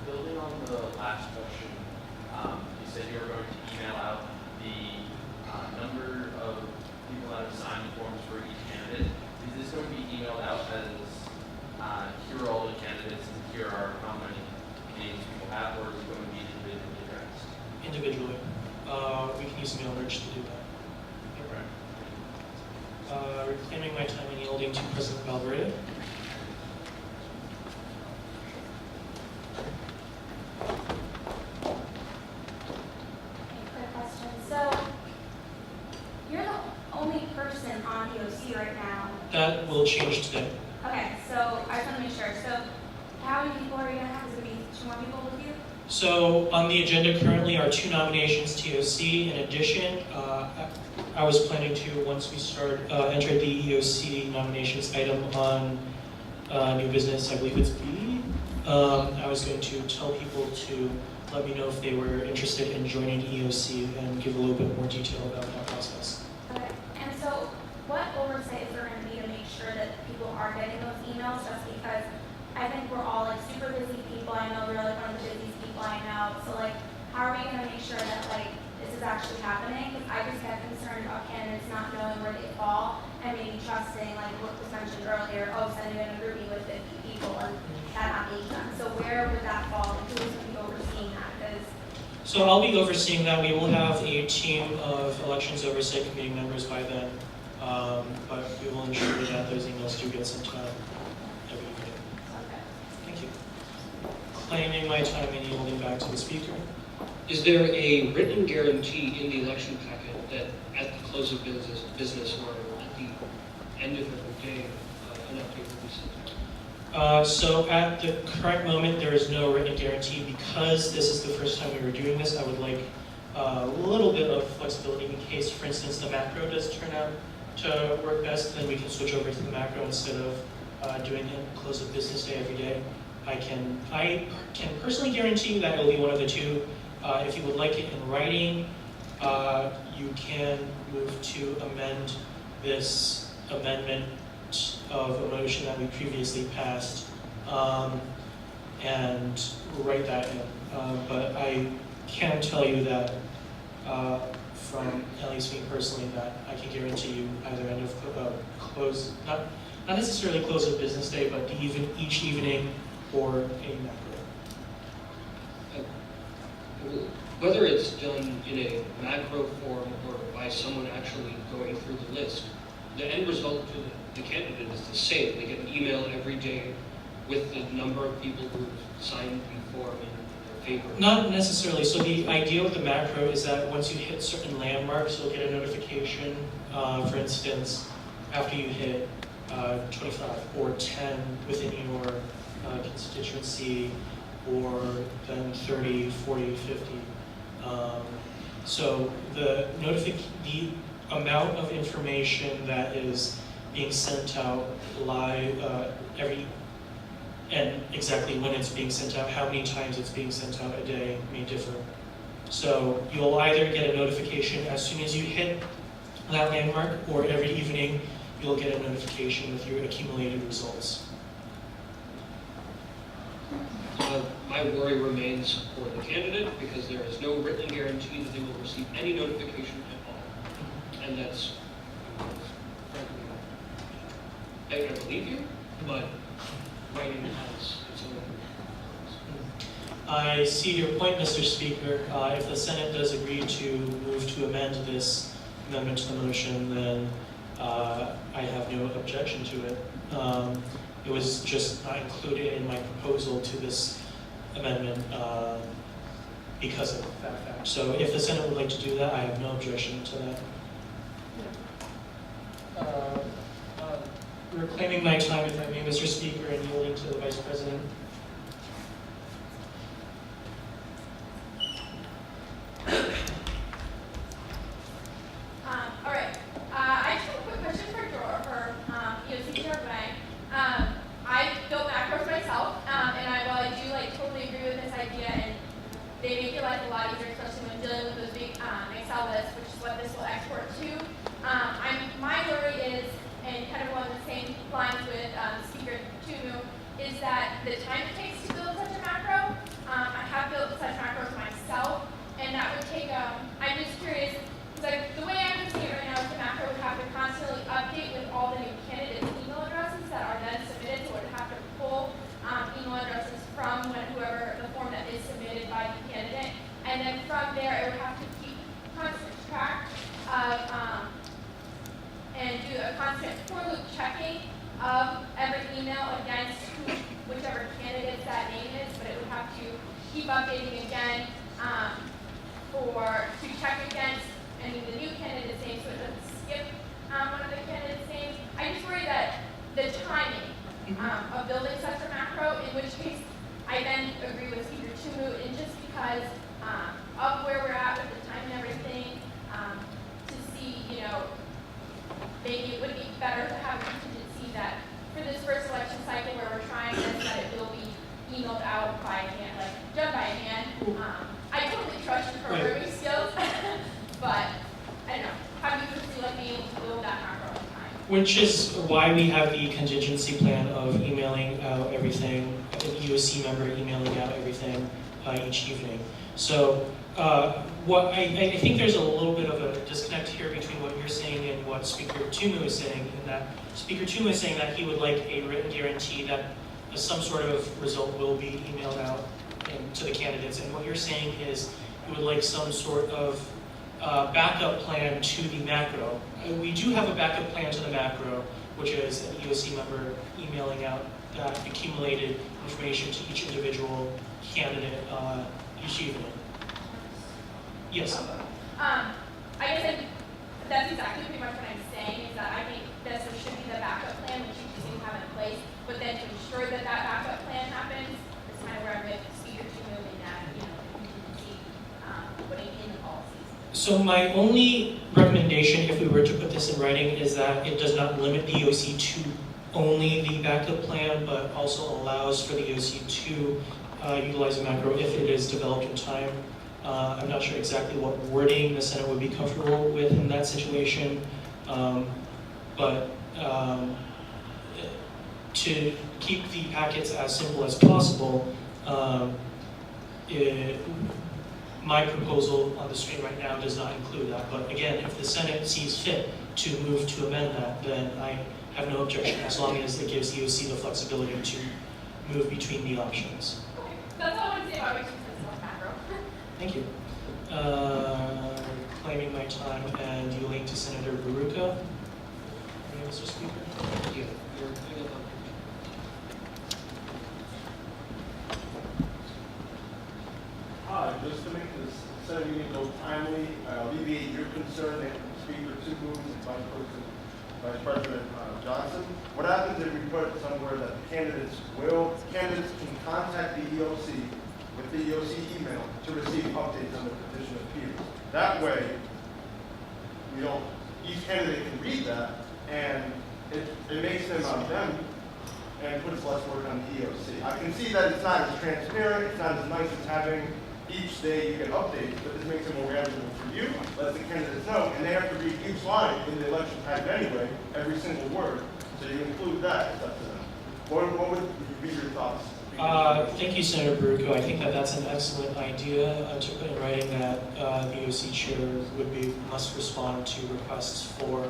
Building on the last question, you said you were going to email out the number of people that have signed forms for each candidate. Is this going to be emailed out as here are all the candidates and here are how many names people have, or is it going to be individually addressed? Individually. We can use mail merge to do that. Reclaiming my time and yielding to President Valverde. Quick question. So, you're the only person on EOC right now. That will change today. Okay, so I just want to make sure. So, how many people are you going to have? Is it going to be 2 more people with you? So on the agenda currently are 2 nominations to EOC. In addition, I was planning to, once we enter the EOC nominations item on new business, I believe it's B, I was going to tell people to let me know if they were interested in joining EOC and give a little bit more detail about that process. Okay, and so what oversight is there going to be to make sure that people are getting those emails? Just because I think we're all like super busy people. I know we're like one of the busiest people I know. So like, how are we going to make sure that like this is actually happening? Because I just get concerned about candidates not knowing where they fall and maybe trusting, like what was mentioned earlier, sending in a groupie with 50 people and that not being done. So where would that fall? And who's going to be overseeing that? Because So I'll be overseeing that. We will have a team of elections oversight committee members by then, but we will ensure that those emails do get sent out every evening. Thank you. Claiming my time and yielding back to the speaker. Is there a written guarantee in the election packet that at the close of business or at the end of every day, an update will be sent? So at the current moment, there is no written guarantee. Because this is the first time we were doing this, I would like a little bit of flexibility in case, for instance, the macro does turn out to work best, then we can switch over to the macro instead of doing it close of business day every day. I can personally guarantee that it will be one of the two. If you would like it in writing, you can move to amend this amendment of a motion that we previously passed and write that in. But I can tell you that from at least me personally that I can guarantee you either end of close, not necessarily close of business day, but each evening or a macro. Whether it's done in a macro form or by someone actually going through the list, the end result to the candidate is the same. They get an email every day with the number of people who signed the form in their favor. Not necessarily. So the idea with the macro is that once you hit certain landmarks, you'll get a notification. For instance, after you hit 25 or 10 within your constituency, or then 30, 40, 50. So the amount of information that is being sent out live and exactly when it's being sent out, how many times it's being sent out a day may differ. So you'll either get a notification as soon as you hit that landmark, or every evening you'll get a notification with your accumulated results. My worry remains for the candidate because there is no written guarantee that they will receive any notification at all. And that's, frankly, I believe you, but writing as its own. I see your point, Mr. Speaker. If the Senate does agree to move to amend this amendment to the motion, then I have no objection to it. It was just not included in my proposal to this amendment because of that fact. So if the Senate would like to do that, I have no objection to that. Reclaiming my time, if I may, Mr. Speaker, and yielding to the Vice President. All right. I just have a quick question for EOC Chair Wang. I built macros myself, and while I do totally agree with this idea, and they make your life a lot easier, especially when dealing with those big Excel lists, which is what this will export to. My worry is, and kind of along the same lines with Speaker Tumu, is that the time it takes to build such a macro. I have built such macros myself, and that would take. I'm just curious. The way I'm seeing it right now is the macro would have to constantly update with all the new candidates' email addresses that are then submitted, so it would have to pull email addresses from whoever the form that is submitted by the candidate, and then from there it would have to keep constant track of and do a constant for-loop checking of every email against whichever candidate that name is, but it would have to keep updating again to check against the new candidate's name, so it doesn't skip one of the candidates' names. I just worry that the timing of building such a macro, in which case I then agree with Speaker Tumu, and just because of where we're at with the time and everything, to see, maybe it would be better to have a contingency that for this first election cycle where we're trying this, that it will be emailed out by hand, done by hand. I totally trust your programming skills. But, I don't know, how do you foresee being able to build that macro in time? Which is why we have the contingency plan of emailing out everything, an EOC member emailing out everything each evening. So I think there's a little bit of a disconnect here between what you're saying and what Speaker Tumu is saying, in that Speaker Tumu is saying that he would like a written guarantee that some sort of result will be emailed out to the candidates, and what you're saying is you would like some sort of backup plan to the macro. We do have a backup plan to the macro, which is an EOC member emailing out that accumulated information to each individual candidate each evening. Yes? I guess that's exactly pretty much what I'm saying, is that I think there should be the backup plan, which you just have in place, but then to ensure that that backup plan happens, is kind of where I'm with Speaker Tumu in that, contingency, putting in the policies. So my only recommendation, if we were to put this in writing, is that it does not limit the EOC to only the backup plan, but also allows for the EOC to utilize a macro if it is developed in time. I'm not sure exactly what wording the Senate would be comfortable with in that situation, but to keep the packets as simple as possible, my proposal on the screen right now does not include that. But again, if the Senate sees fit to move to amend that, then I have no objection, as long as it gives EOC the flexibility to move between the options. Okay, that's all I want to say about reaching this macro. Thank you. Claiming my time and yielding to Senator Baruka. Mr. Speaker. Thank you. Just to make this Senate meeting go timely, alleviate your concern and Speaker Tumu and Vice President Johnson. What happens if we put somewhere that candidates can contact the EOC with the EOC email to receive updates on the petition appeals? That way, each candidate can read that, and it makes them and puts less work on the EOC. I can see that it's not as transparent, it's not as nice as having each day you get updates, but this makes it more manageable for you, lets the candidates know, and they have to read each line in the election packet anyway, every single word. So you include that, it's up to them. What would be your thoughts? Thank you, Senator Baruko. I think that that's an excellent idea to put in writing that the EOC chair must respond to requests for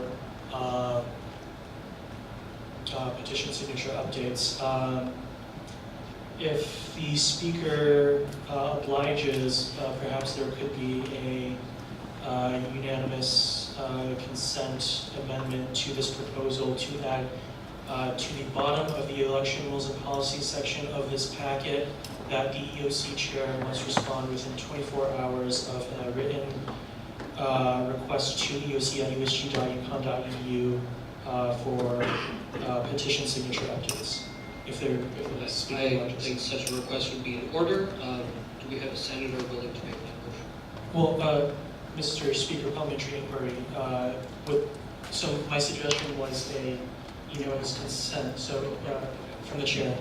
petition signature updates. If the speaker obliges, perhaps there could be a unanimous consent amendment to this proposal to add to the bottom of the election rules and policies section of this packet that the EOC chair must respond within 24 hours of a written request to eoc@usg.uconn.edu for petition signature updates. If the speaker I obliges. think such a request would be in order. Do we have a senator willing to make that motion? Well, Mr. Speaker, parliamentary inquiry. So my suggestion was a unanimous consent. So from the chair,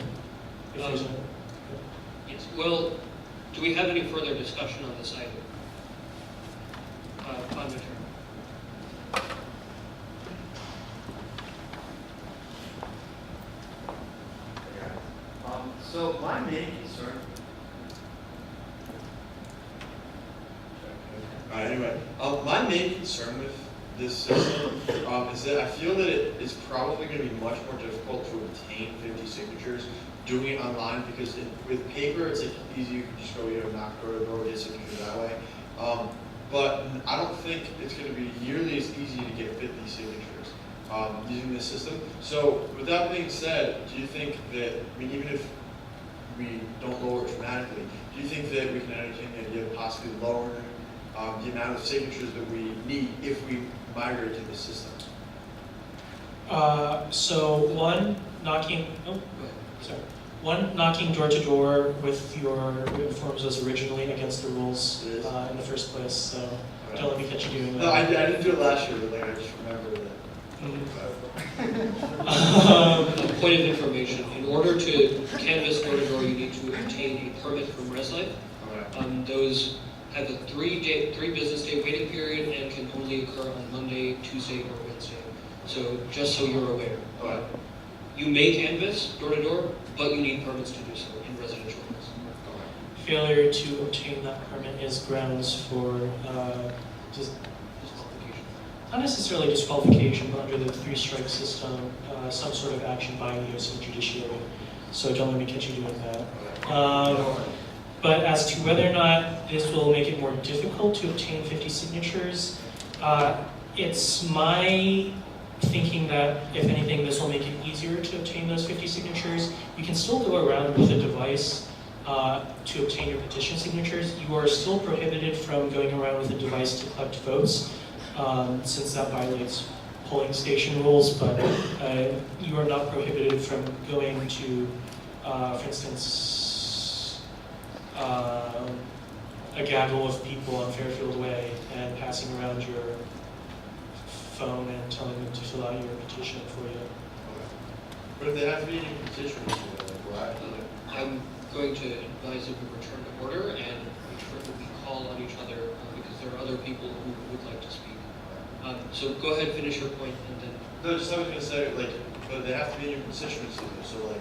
if there's a. Yes. Well, do we have any further discussion on this item? Parliamentary. So my main concern. Anyway, my main concern with this system is that I feel that it is probably going to be much more difficult to obtain 50 signatures doing it online, because with paper it's like easy, you can just go, knock door to door, get signatures that way. But I don't think it's going to be nearly as easy to get 50 signatures using this system. So with that being said, do you think that, even if we don't lower it dramatically, do you think that we can entertain the idea of possibly lowering the amount of signatures that we need if we migrate to the system? So one, knocking door to door with your forms was originally against the rules in the first place, so don't let me catch you doing that. No, I didn't do it last year, but I just remember that. Point of information, in order to canvass door to door, you need to obtain a permit from ResLife. Those have a 3 business day waiting period and can only occur on Monday, Tuesday, or Wednesday. So just so you're aware. You may canvass door to door, but you need permits to do so in residential areas. Failure to obtain that permit is grounds for not necessarily disqualification, but under the 3-strike system, some sort of action by the EOC judiciary. So don't let me catch you doing that. But as to whether or not this will make it more difficult to obtain 50 signatures, it's my thinking that, if anything, this will make it easier to obtain those 50 signatures. You can still go around with a device to obtain your petition signatures. You are still prohibited from going around with a device to collect votes, since that violates polling station rules, but you are not prohibited from going to, for instance, a gaggle of people on Fairfield Way and passing around your phone and telling them to fill out your petition for you. But if they have to be any constituents, I'm going to advise that we return to order and we call on each other because there are other people who would like to speak. So go ahead, finish your point, and then. No, just I was going to say, but they have to be in your constituency. So,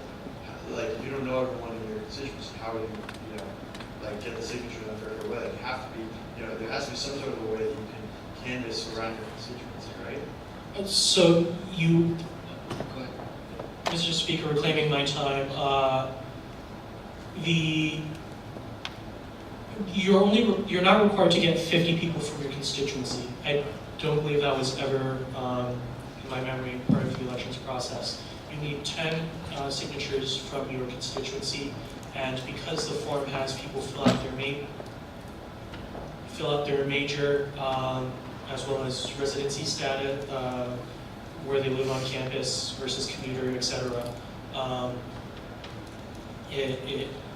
if you don't know everyone in your constituency, how would you, get the signature in a fair way? You have to be, there has to be some sort of a way that you can canvass around your constituency, right? So you, Go ahead. Mr. Speaker, reclaiming my time, you're not required to get 50 people from your constituency. I don't believe that was ever, in my memory, part of the elections process. You need 10 signatures from your constituency, and because the form has people fill out their major, as well as residency status, where they live on campus versus commuter, etc.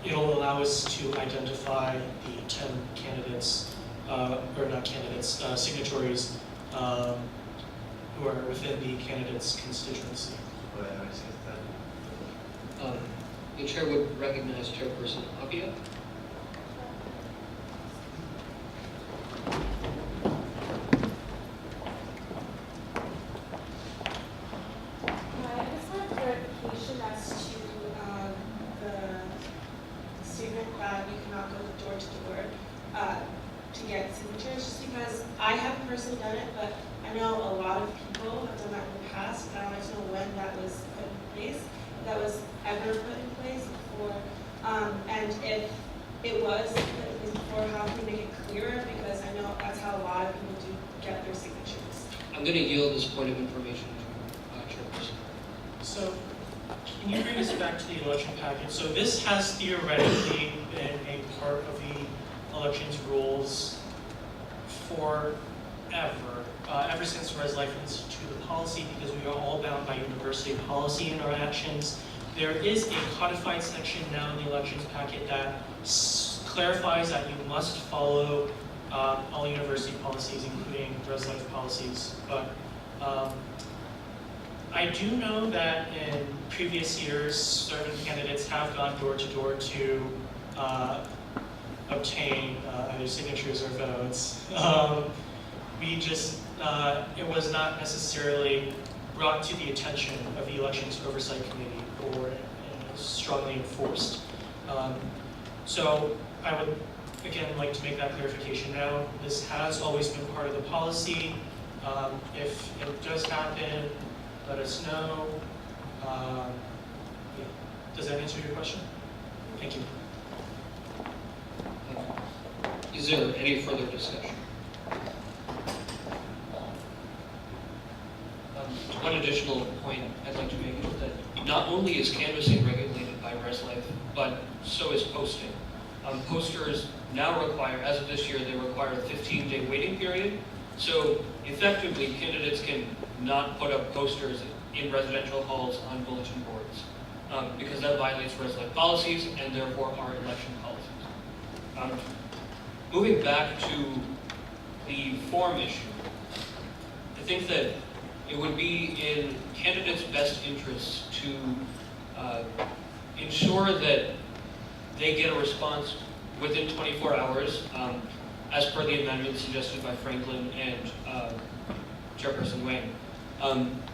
It'll allow us to identify the 10 candidates, or not candidates, signatories who are within the candidate's constituency. The chair would recognize Chairperson Abia. I just want clarification as to the statement that you cannot go door to door to get signatures, just because because I haven't personally done it, but I know a lot of people have done that in the past, and I want to know when that was put in place, if that was ever put in place before, and if it was put in place before, how can we make it clearer, because I know that's how a lot of people do get their signatures. I'm going to yield this point of information to Chairperson. So, can you bring us back to the election packet? So this has theoretically been a part of the elections rules forever, ever since Res Life instituted the policy, because we are all bound by university policy in our actions. There is a codified section now in the elections packet that clarifies that you must follow all university policies, including Res Life policies. But I do know that in previous years, certain candidates have gone door to door to obtain either signatures or votes. It was not necessarily brought to the attention of the Elections Oversight Committee or strongly enforced. So I would, again, like to make that clarification now. This has always been part of the policy. If it does happen, let us know. Yeah. Does that answer your question? Thank you. Is there any further discussion? One additional point I'd like to make is that not only is canvassing regulated by Res Life, but so is posting. Posters now require, as of this year, they require a 15-day waiting period. So effectively, candidates can not put up posters in residential halls on bulletin boards because that violates Res Life policies and therefore our election policies. Moving back to the form issue, I think that it would be in candidates' best interests to ensure that they get a response within 24 hours, as per the amendment suggested by Franklin and Chairperson Wayne.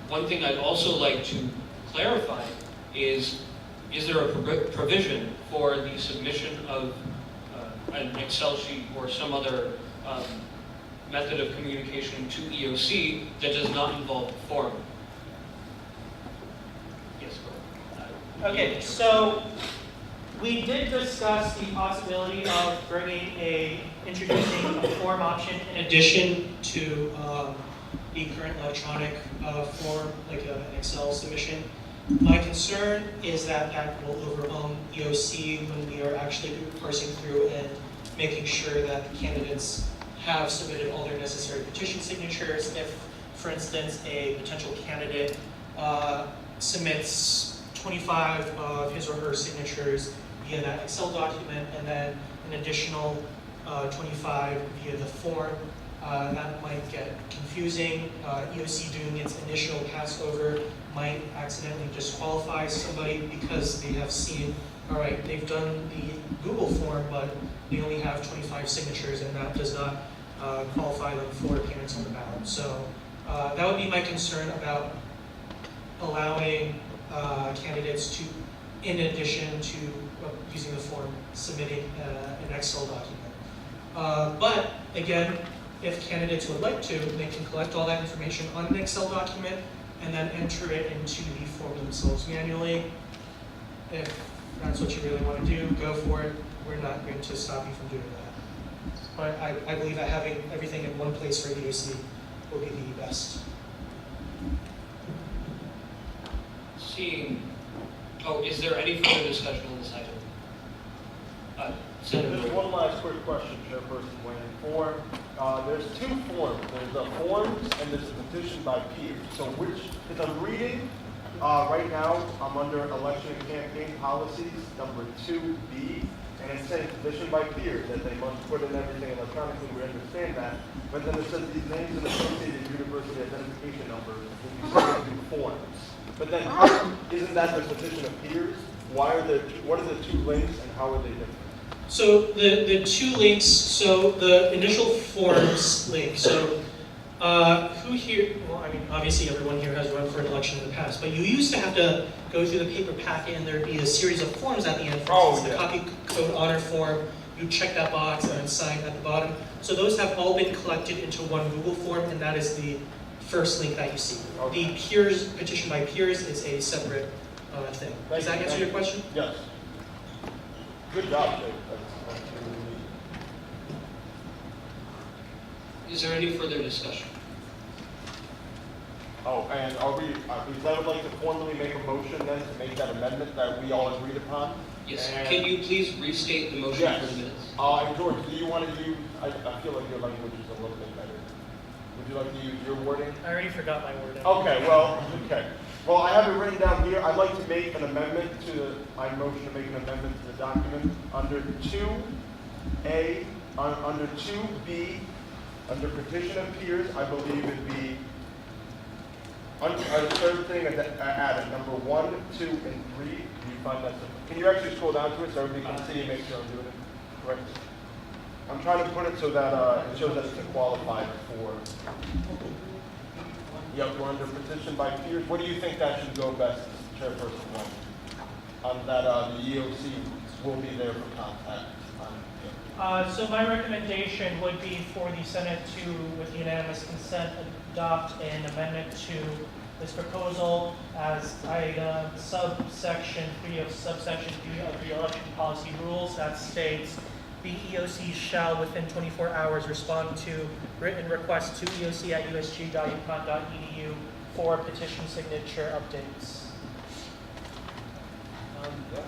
One thing I'd also like to clarify is there a provision for the submission of an Excel sheet or some other method of communication to EOC that does not involve the form? Yes, go ahead. Okay, so we did discuss the possibility of introducing a form option in addition to the current electronic form, like an Excel submission. My concern is that that will overwhelm EOC when we are actually parsing through and making sure that the candidates have submitted all their necessary petition signatures. If, for instance, a potential candidate submits 25 of his or her signatures via that Excel document and then an additional 25 via the form, that might get confusing. EOC doing its initial pass over might accidentally disqualify somebody because they have seen, all right, they've done the Google form, but they only have 25 signatures, and that does not qualify them for appearance on the ballot. So that would be my concern about allowing candidates to, in addition to using the form, submitting an Excel document. But again, if candidates would like to, they can collect all that information on an Excel document and then enter it into the form themselves manually. If that's what you really want to do, go for it. We're not going to stop you from doing that. But I believe that having everything in one place for EOC will be the best. Is there any further discussion on this item? Just one last quick question, Chairperson Wayne. There's two forms. There's a forms and there's a petition by peers. So if I'm reading, right now, I'm under election and campaign policies, number 2B, and it says petition by peers, that they must put in everything electronically. We understand that. But then it says these names and associated university identification numbers will be submitted through forms. But then, isn't that the petition of peers? What are the two links and how are they different? So the two links, so the initial forms link, so who here, well, I mean, obviously everyone here has run for an election in the past, but you used to have to go through the paper packet and there'd be a series of forms at the end, for instance, the copy code honor form you check that box and then sign at the bottom. So those have all been collected into one Google form, and that is the first link that you see. Okay. The peers, petition by peers, is a separate thing. Does that answer your question? Yes. Good job, Jake. That's really neat. Is there any further discussion? Oh, and are we would like to formally make a motion then to make that amendment that we all agreed upon? Yes. And- Can you please restate the motion Yes. for the minutes? And George, do you want to use, I feel like your language is a little bit better. Would you like to use your wording? I already forgot my wording. Okay. Well, I have it written down here. I'd like to make an amendment I motion to make an amendment to the document under 2A, under 2B, under petition of peers, I believe it'd be, the third thing added, number 1, 2, and 3. Do you find that? Can you actually scroll down to it so everybody can see and make sure I'm doing it correct? I'm trying to put it so that it shows that it's qualified for. Yep, we're under petition by peers. What do you think that should go best, Chairperson Wong? That the EOC will be there for contact. So my recommendation would be for the Senate to, with unanimous consent, adopt an amendment to this proposal as item subsection 3 of subsection 3 of the election policy rules that states the EOC shall within 24 hours respond to written requests to eoc@usg.uconn.edu for petition signature updates.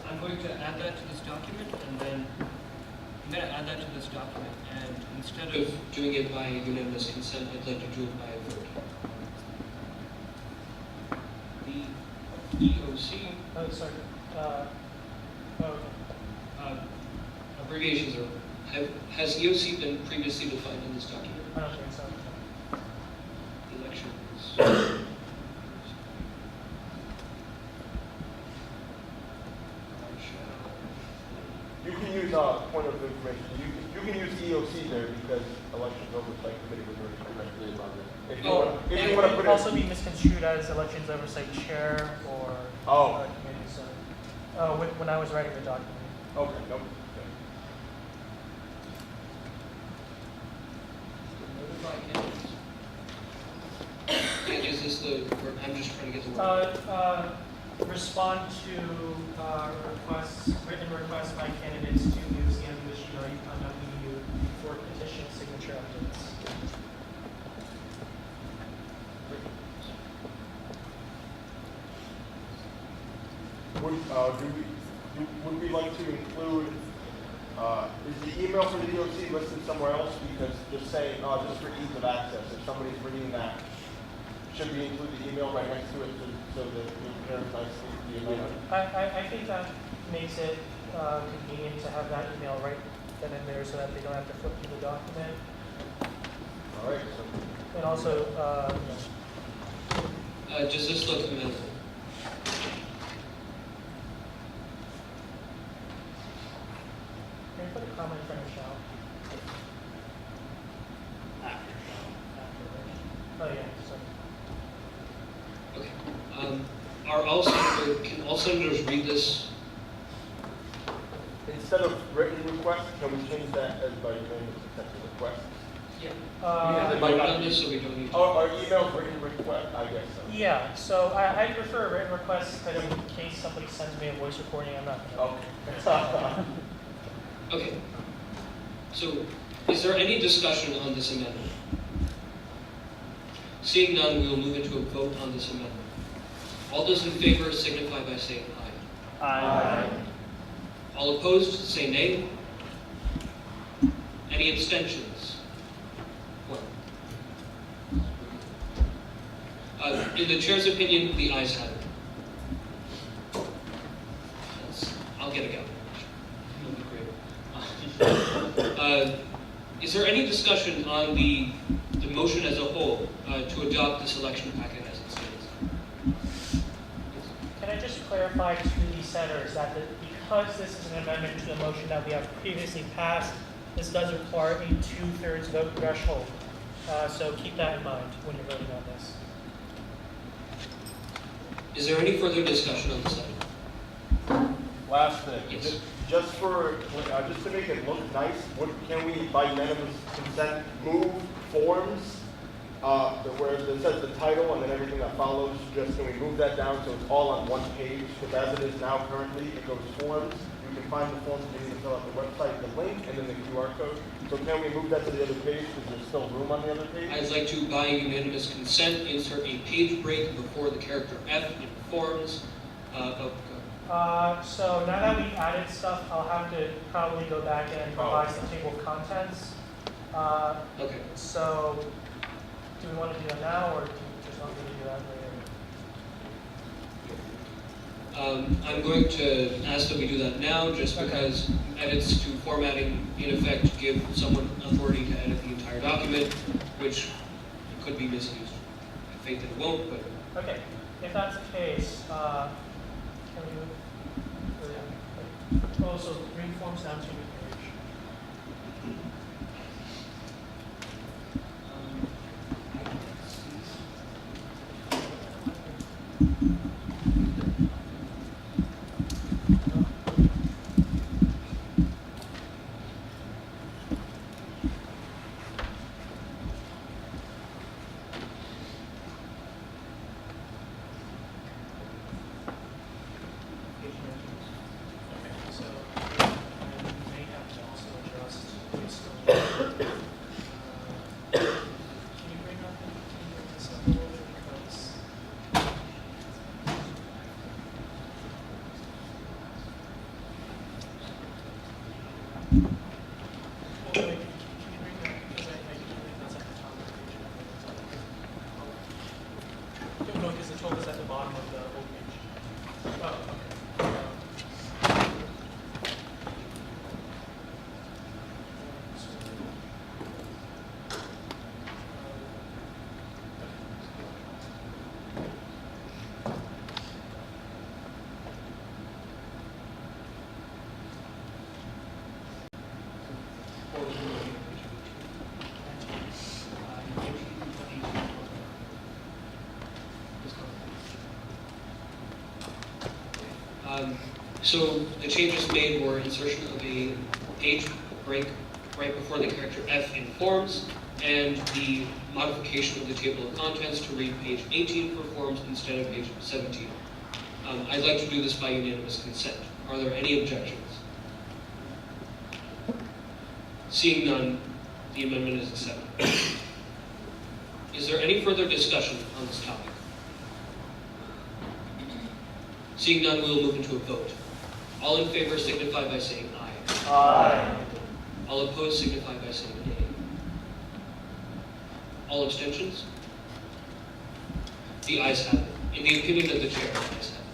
I'm going to add that to this document, and then I'm going to add that to this document, and instead of doing it by unanimous consent, I'd like to do it by a vote. The EOC, abbreviations are, has EOC been previously defined in this document? I don't think so. Elections. You can use point of information. You can use EOC there because Elections Oversight Committee was already correctly about it. If you want to put it also be misconstrued as Elections Oversight Chair or committee. So when I was writing the document. Okay. Nope. Is this the, I'm just trying to get the word. Respond to written requests by candidates to UCONN USG for petition signature updates. Would we like to include, is the email for the DOC listed somewhere else? Because just saying, just for ease of access, if somebody's reading that, should we include the email right next to it so that the parents see the email? I think that makes it convenient to have that email right then and there so that they don't have to flip through the document. All right. And also, does this look amenable? can you put a comment in front of shall? Oh yeah, sorry. Okay. Can all senators read this? Instead of written request, can we change that as by unanimous consent to request? Yeah. We haven't voted on this, so we don't need to. Or email written request, I guess so. Yeah, so I prefer a written request kind of in case somebody sends me a voice recording. I'm not gonna. Okay. Okay. So, is there any discussion on this amendment? Seeing none, we will move into a vote on this amendment. All those in favor signify by saying aye. Aye. All opposed, say nay. Any abstentions? One. In the chair's opinion, the ayes have it. I'll get a gavel. It'll be great. Is there any discussion on the motion as a whole to adopt this election packet as it stands? Can I just clarify to the senators that because this is an amendment to the motion that we have previously passed, this does require a 2/3 vote threshold. So keep that in mind when you're voting on this. Is there any further discussion on this item? Last thing. Yes. just to make it look nice, can we, by unanimous consent, move forms where it says the title and then everything that follows, just can we move that down so it's all on one page? Because as it is now currently, it goes forms. You can find the forms if you need to fill out the website, the link, and then the QR code. So can we move that to the other page because there's still room on the other page? I'd like to, by unanimous consent, insert a page break before the character F in forms. So now that we've added stuff, I'll have to probably go back and revise the table of contents. Okay. So do we want to do that now, or do we just want to do that later? I'm going to ask that we do that now, just because edits to formatting, in effect, give someone authority to edit the entire document, which could be misused. I think that it won't, but... Okay, if that's the case, can we move? Oh, so bring forms down to the page. So the changes made were insertion of a page break right before the character F in forms, and the modification of the table of contents to read page 18 for forms instead of page 17. I'd like to do this by unanimous consent. Are there any objections? Seeing none, the amendment is accepted. Is there any further discussion on this topic? Seeing none, we will move into a vote. All in favor signify by saying aye. Aye. All opposed signify by saying nay. All abstentions? The ayes have it. In the opinion of the chair, the ayes have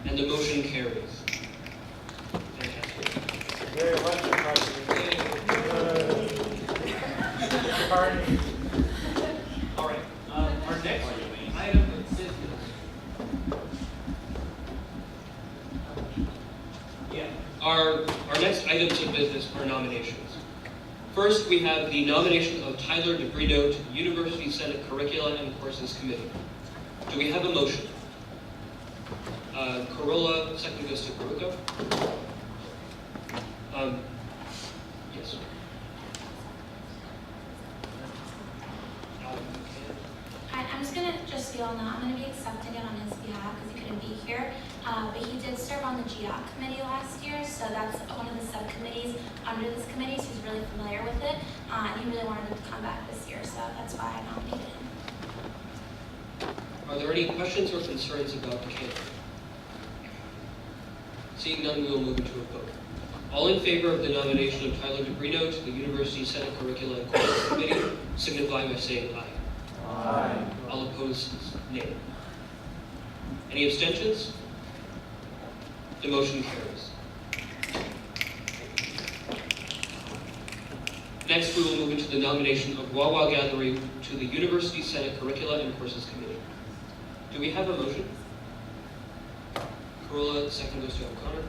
it. And the motion carries. Fantastic. Yay, election president. All right. Our next item of business. Our next items of business are nominations. First, we have the nomination of Tyler DeBrito to the University Senate Curricula and Courses Committee. Do we have a motion? Corolla, second goes to Baruco. Yes. I'm just going to so you all know, I'm going to be accepting it on his behalf because he couldn't be here. But he did serve on the GEOC committee last year, so that's one of the subcommittees under this committee, so he's really familiar with it. And he really wanted to come back this year, so that's why I nominated him. Are there any questions or concerns about the candidate? Seeing none, we will move into a vote. All in favor of the nomination of Tyler DeBrito to the University Senate Curricula and Courses Committee, signify by saying aye. Aye. All opposed, nay. Any abstentions? The motion carries. Next, we will move into the nomination of Wawa Gathering to the University Senate Curricula and Courses Committee. Do we have a motion? Corolla, second goes to O'Connor.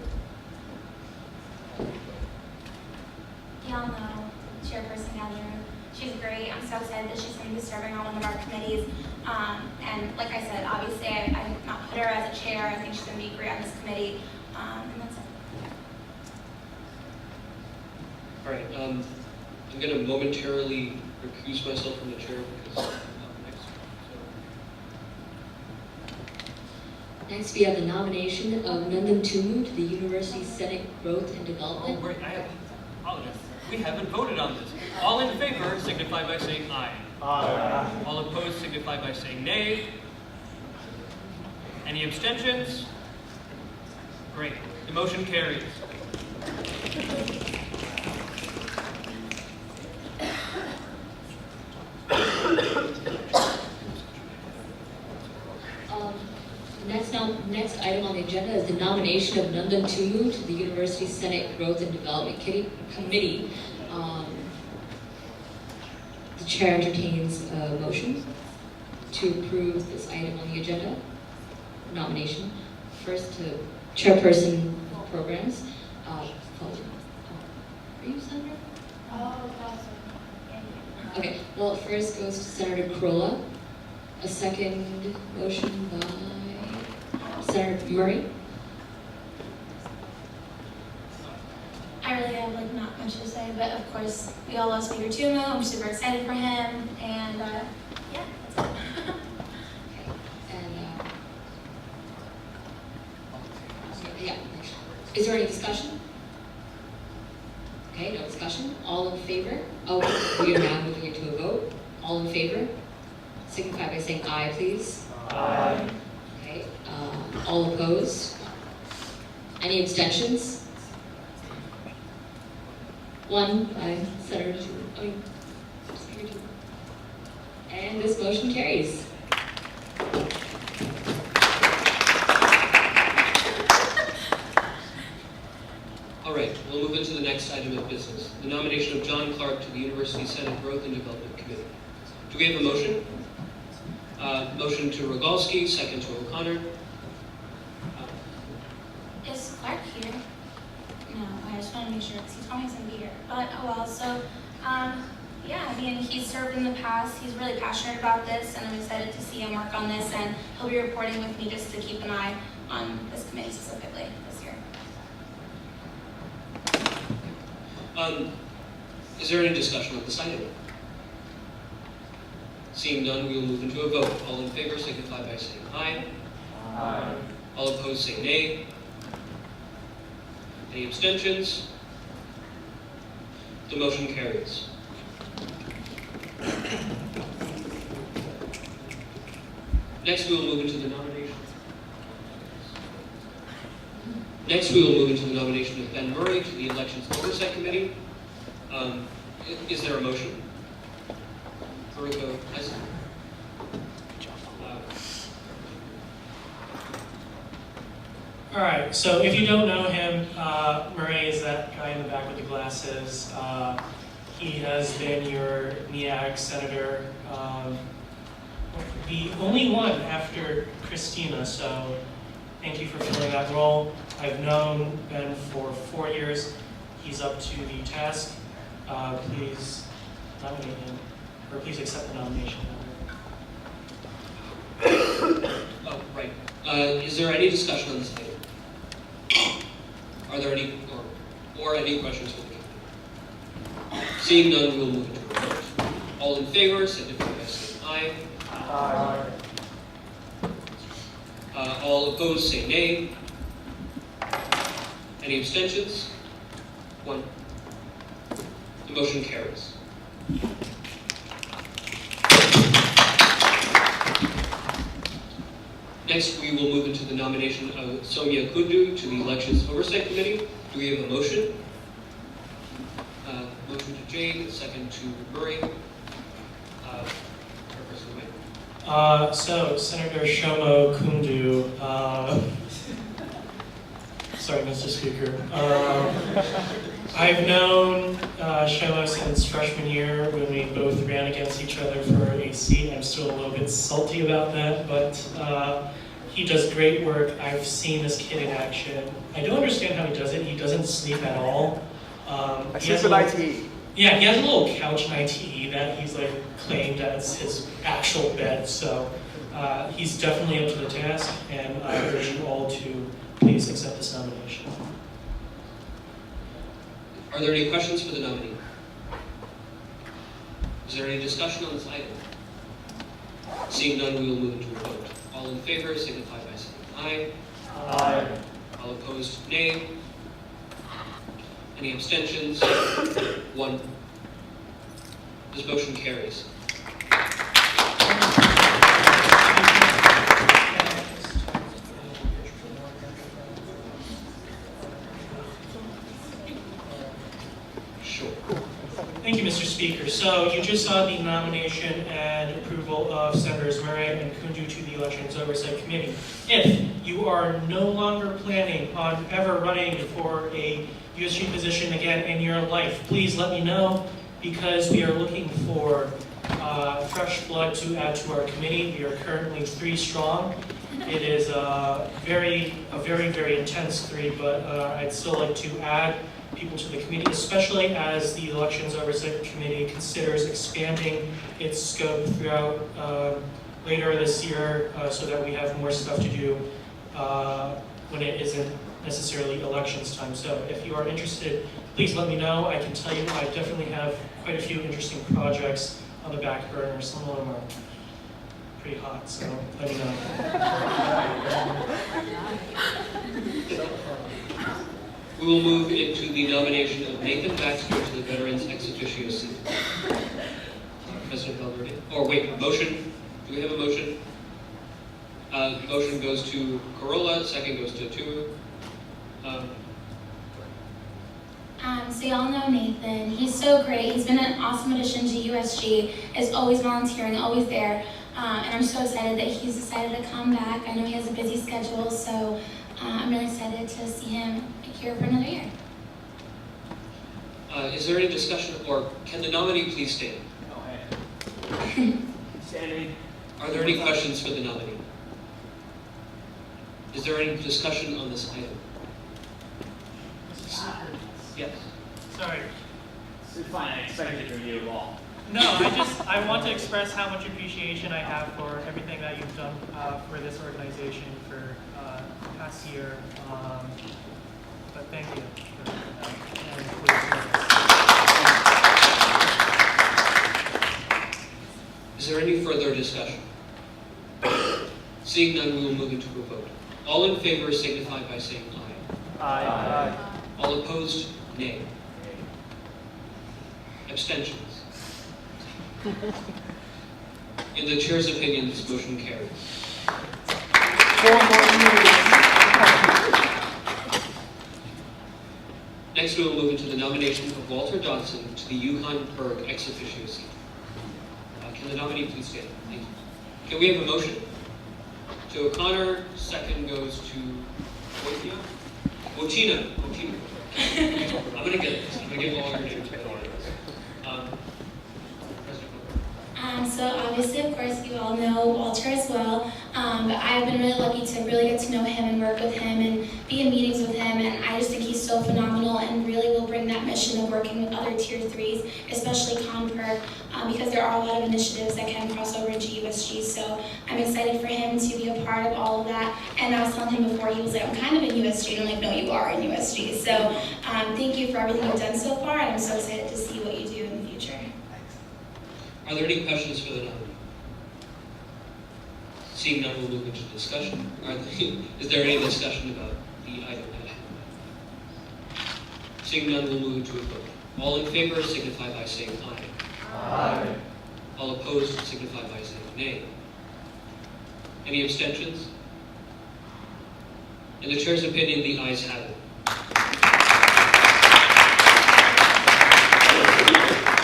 Y'all know Chairperson Gathering. She's great. I'm so excited that she's going to be serving on one of our committees. And like I said, obviously I did not put her as a chair. I think she's going to be great on this committee. And that's it. All right, I'm going to momentarily recuse myself from the chair because I'm up next. Next, we have the nomination of Nandam Tumu to the University Senate Growth and Development. Oh, wait, I apologize. We haven't voted on this. All in favor signify by saying aye. Aye. All opposed signify by saying nay. Any abstentions? Great. The motion carries. Next item on the agenda is the nomination of Nandam Tumu to the University Senate Growth and Development Committee. The chair entertains a motion to approve this item on the agenda. Nomination. First to Chairperson of Programs. Are you Senator? Oh, Okay, well, first goes to Senator Corolla. A second motion by Senator Murray. I really have like not much to say, but of course we all love Speaker Tumu. I'm super excited for him, and yeah, that's it. Yeah. Is there any discussion? Okay, no discussion. All in favor? Oh, we are now moving into a vote. All in favor? Signify by saying aye, please. Aye. Okay. All opposed? Any abstentions? One by Senator Speaker Tumu. And this motion carries. All right, we'll move into the next item of business, the nomination of John Clark to the University Senate Growth and Development Committee. Do we have a motion? Motion to Rogalski, second to O'Connor. Is Clark here? No, I just want to make sure because he told me he's going to be here. But oh well, so yeah, I mean, he's served in the past. He's really passionate about this, and I'm excited to see him work on this. And he'll be reporting with me just to keep an eye on this committee specifically this year. Is there any discussion of this item? Seeing none, we will move into a vote. All in favor signify by saying aye. Aye. All opposed say nay. Any abstentions? The motion carries. Next, we will move into the nomination. Next, we will move into the nomination of Ben Murray to the Elections Oversight Committee. Is there a motion? Veruca, All right, so if you don't know him, Murray is that guy in the back with the glasses. He has been your NEAG senator, the only one after Christina, so thank you for filling that role. I've known Ben for 4 years. He's up to the task. Please nominate him, or please accept the nomination. Oh, right. Is there any discussion on this item? Are there any, or any questions for the committee? Seeing none, we will move into a vote. All in favor, signify by saying aye. Aye. All opposed, say nay. Any abstentions? One. The motion carries. Next, we will move into the nomination of Soumya Kundu to the Elections Oversight Committee. Do we have a motion? Motion to Jane, second to Murray. So Senator Shomo Kundu, sorry, Mr. Speaker. I've known Shomo since freshman year when we both ran against each other for a seat. I'm still a little bit salty about that, but he does great work. I've seen this kid in action. I don't understand how he does it. He doesn't sleep at all. I sleep with IT. Yeah, he has a little couch in ITE that he's like claimed as his actual bed, so he's definitely up to the task, and I urge you all to please accept this nomination. Are there any questions for the nominee? Is there any discussion on this item? Seeing none, we will move into a vote. All in favor signify by saying aye. Aye. All opposed, nay. Any abstentions? 1. This motion carries. Sure. Thank you, Mr. Speaker. So you just saw the nomination and approval of Senators Murray and Kundu to the Elections Oversight Committee. If you are no longer planning on ever running for a USG position again in your life, please let me know, because we are looking for fresh blood to add to our committee. We are currently 3 strong. It is a very, very intense 3, but I'd still like to add people to the committee, especially as the Elections Oversight Committee considers expanding its scope throughout later this year, so that we have more stuff to do when it isn't necessarily elections time. So if you are interested, please let me know. I can tell you I definitely have quite a few interesting projects on the back burner. Some of them are pretty hot, so let me know. We will move into the nomination of Nathan Baxter to the Veterans Ex Officio seat. President Valverde. Or wait, motion. Do we have a motion? Motion goes to Corolla, second goes to Turu. So y'all know Nathan. He's so great. He's been an awesome addition to USG. Is always volunteering, always there. And I'm so excited that he's decided to come back. I know he has a busy schedule, so I'm really excited to see him here for another year. Is there any discussion, or can the nominee please stand? Standing. Are there any questions for the nominee? Is there any discussion on this item? Yes. Sorry. It's fine, I expected from you all. No, I want to express how much appreciation I have for everything that you've done for this organization for the past year. But thank you for that. And for your service. Is there any further discussion? Seeing none, we will move into a vote. All in favor signify by saying aye. Aye. All opposed, nay. Abstentions? In the chair's opinion, this motion carries. 4 more meetings. Next, we will move into the nomination of Walter Dodson to the UCONN USG ex officio seat. Can the nominee please stand? Thank you. Can we have a motion? To O'Connor, second goes to Wotina. I'm going to get this. I'm going to get all your names. So obviously, of course, you all know Walter as well, but I've been really lucky to really get to know him and work with him and be in meetings with him, and I just think he's so phenomenal and really will bring that mission of working with other Tier 3s, especially CONPERG, because there are a lot of initiatives that can cross over into USG, so I'm excited for him to be a part of all of that. And I was telling him before, he was like, I'm kind of in USG, and I'm like, no, you are in USG. So thank you for everything you've done so far, and I'm so excited to see what you do in the future. Are there any questions for the nominee? Seeing none, we'll move into discussion. Is there any discussion about the item at hand? Seeing none, we'll move into a vote. All in favor signify by saying aye. Aye. All opposed signify by saying nay. Any abstentions? In the chair's opinion, the ayes have it.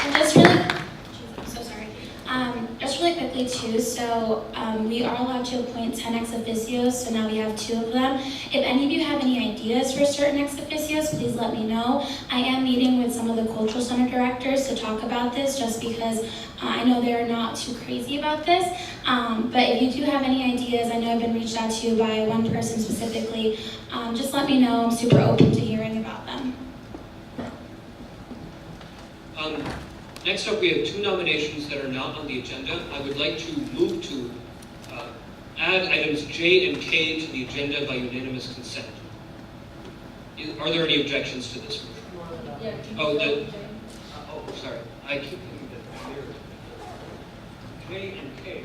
And just really, I'm so sorry. Just really quickly too, so we are allowed to appoint 10 ex officios, so now we have 2 of them. If any of you have any ideas for certain ex officios, please let me know. I am meeting with some of the cultural center directors to talk about this, just because I know they're not too crazy about this. But if you do have any ideas, I know I've been reached out to by one person specifically, just let me know. I'm super open to hearing about them. Next up, we have two nominations that are not on the agenda. I would like to move to add items J and K to the agenda by unanimous consent. Are there any objections to this motion? Yeah. Oh, sorry. I keep thinking that J and K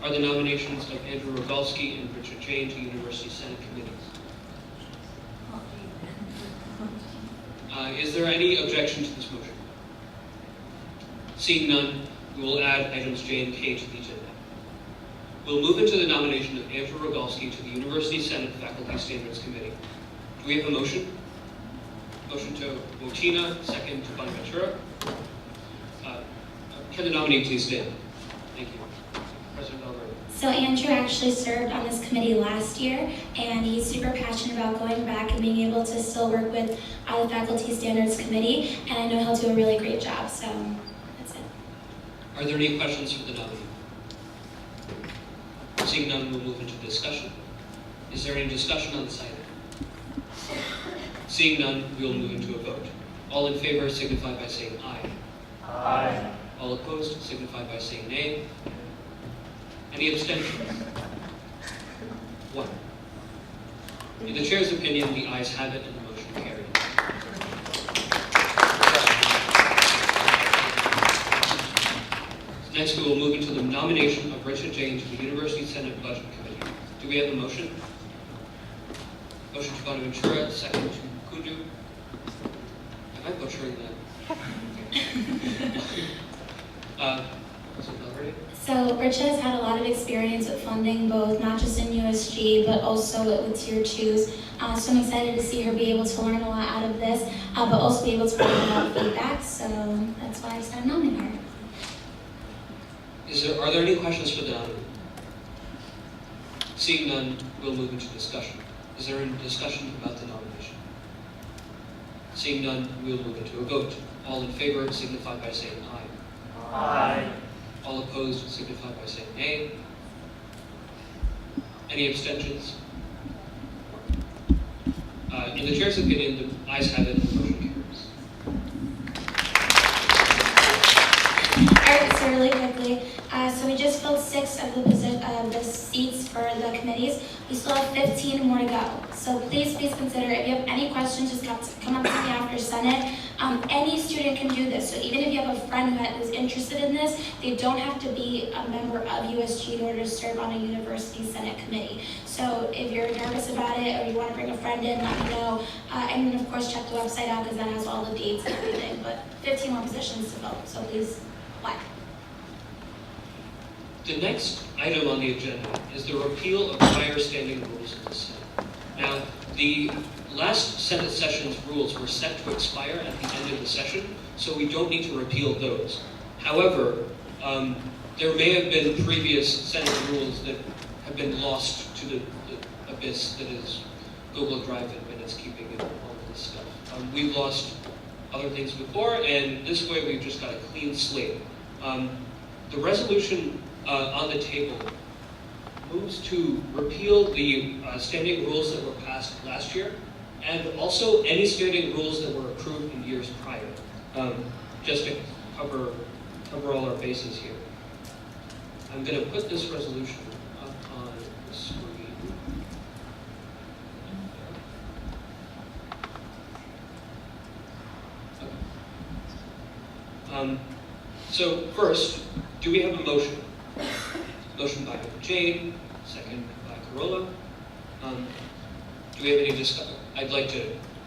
are the nominations of Andrew Rogalski and Richard Jane to University Senate committees. Is there any objection to this motion? Seeing none, we will add items J and K to the agenda. We'll move into the nomination of Andrew Rogalski to the University Senate Faculty Standards Committee. Do we have a motion? Motion to Motina, second to Bonaventura. Can the nominee please stand? Thank you. President Alvarez. So Andrew actually served on this committee last year, and he's super passionate about going back and being able to still work with the Faculty Standards Committee, and I know he'll do a really great job, so that's it. Are there any questions for the nominee? Seeing none, we'll move into discussion. Is there any discussion on this item? Seeing none, we will move into a vote. All in favor signify by saying aye. Aye. All opposed signify by saying nay. Any abstentions? One. In the chair's opinion, the ayes have it and the motion carried. Next, we will move into the nomination of Richard Jane to the University Senate Budget Committee. Do we have a motion? Motion to Bonaventura, second to Kundu. Am I butchering that? Is it not ready? So Rich has had a lot of experience with funding, both not just in USG, but also with Tier 2s. So I'm excited to see her be able to learn a lot out of this, but also be able to provide a lot of feedback. So that's why I decided to nominate her. Are there any questions for the nominee? Seeing none, we'll move into discussion. Is there any discussion about the nomination? Seeing none, we'll move into a vote. All in favor signify by saying aye. Aye. All opposed signify by saying nay. Any abstentions? In the chair's opinion, the ayes have it and the motion carries. Alright, so really quickly, so we just filled 6 of the seats for the committees. We still have 15 more to go. So please consider, if you have any questions, just come up to me after Senate. Any student can do this. So even if you have a friend who's interested in this, they don't have to be a member of USG in order to serve on a University Senate committee. So if you're nervous about it or you want to bring a friend in, let me know. And then of course check the website out because that has all the dates and everything. But 15 more positions to vote, so please apply. The next item on the agenda is the repeal of prior standing rules of the Senate. Now, the last Senate session's rules were set to expire at the end of the session, so we don't need to repeal those. However, there may have been previous Senate rules that have been lost to the abyss that is Google Drive and minutes keeping and all of this stuff. We've lost other things before, and this way we've just got a clean slate. The resolution on the table moves to repeal the standing rules that were passed last year, and also any standing rules that were approved in years prior, just to cover all our bases here. I'm going to put this resolution up on the screen. Okay. So first, do we have a motion? Motion by Jane, second by Corolla. Do we have any discussion? I'd like to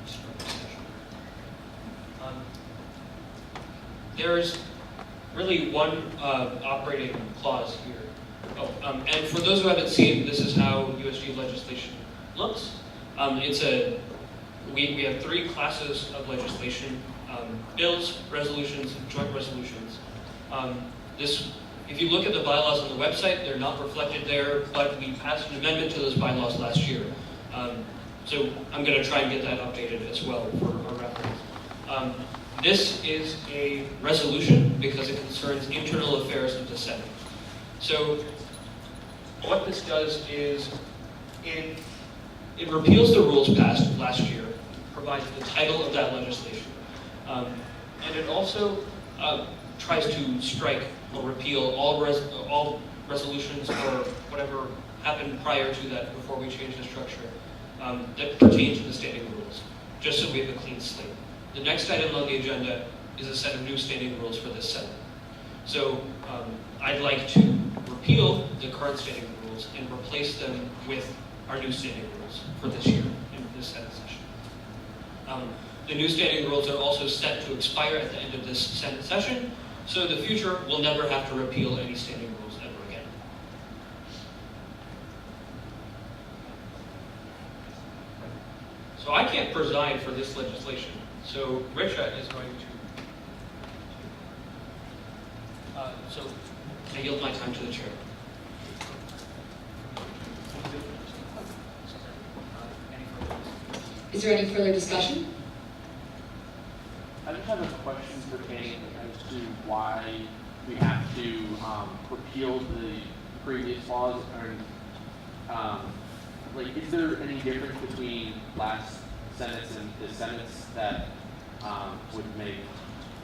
start the discussion. There's really one operating clause here. And for those who haven't seen, this is how USG legislation looks. We have 3 classes of legislation: bills, resolutions, and joint resolutions. If you look at the bylaws on the website, they're not reflected there, but we passed an amendment to those bylaws last year. So I'm going to try and get that updated as well for our reference. This is a resolution because it concerns internal affairs of the Senate. So what this does is it repeals the rules passed last year, provides the title of that legislation, and it also tries to strike or repeal all resolutions or whatever happened prior to that before we changed the structure that pertain to the standing rules, just so we have a clean slate. The next item on the agenda is a set of new standing rules for this Senate. So I'd like to repeal the current standing rules and replace them with our new standing rules for this year in this Senate session. The new standing rules are also set to expire at the end of this Senate session, so in the future we'll never have to repeal any standing rules ever again. So I can't preside for this legislation, so Richa is going to. So I yield my time to the chair. Is there any further discussion? I just have a question pertaining as to why we have to repeal the previous laws, and like, is there any difference between last Senates and this Senates that would make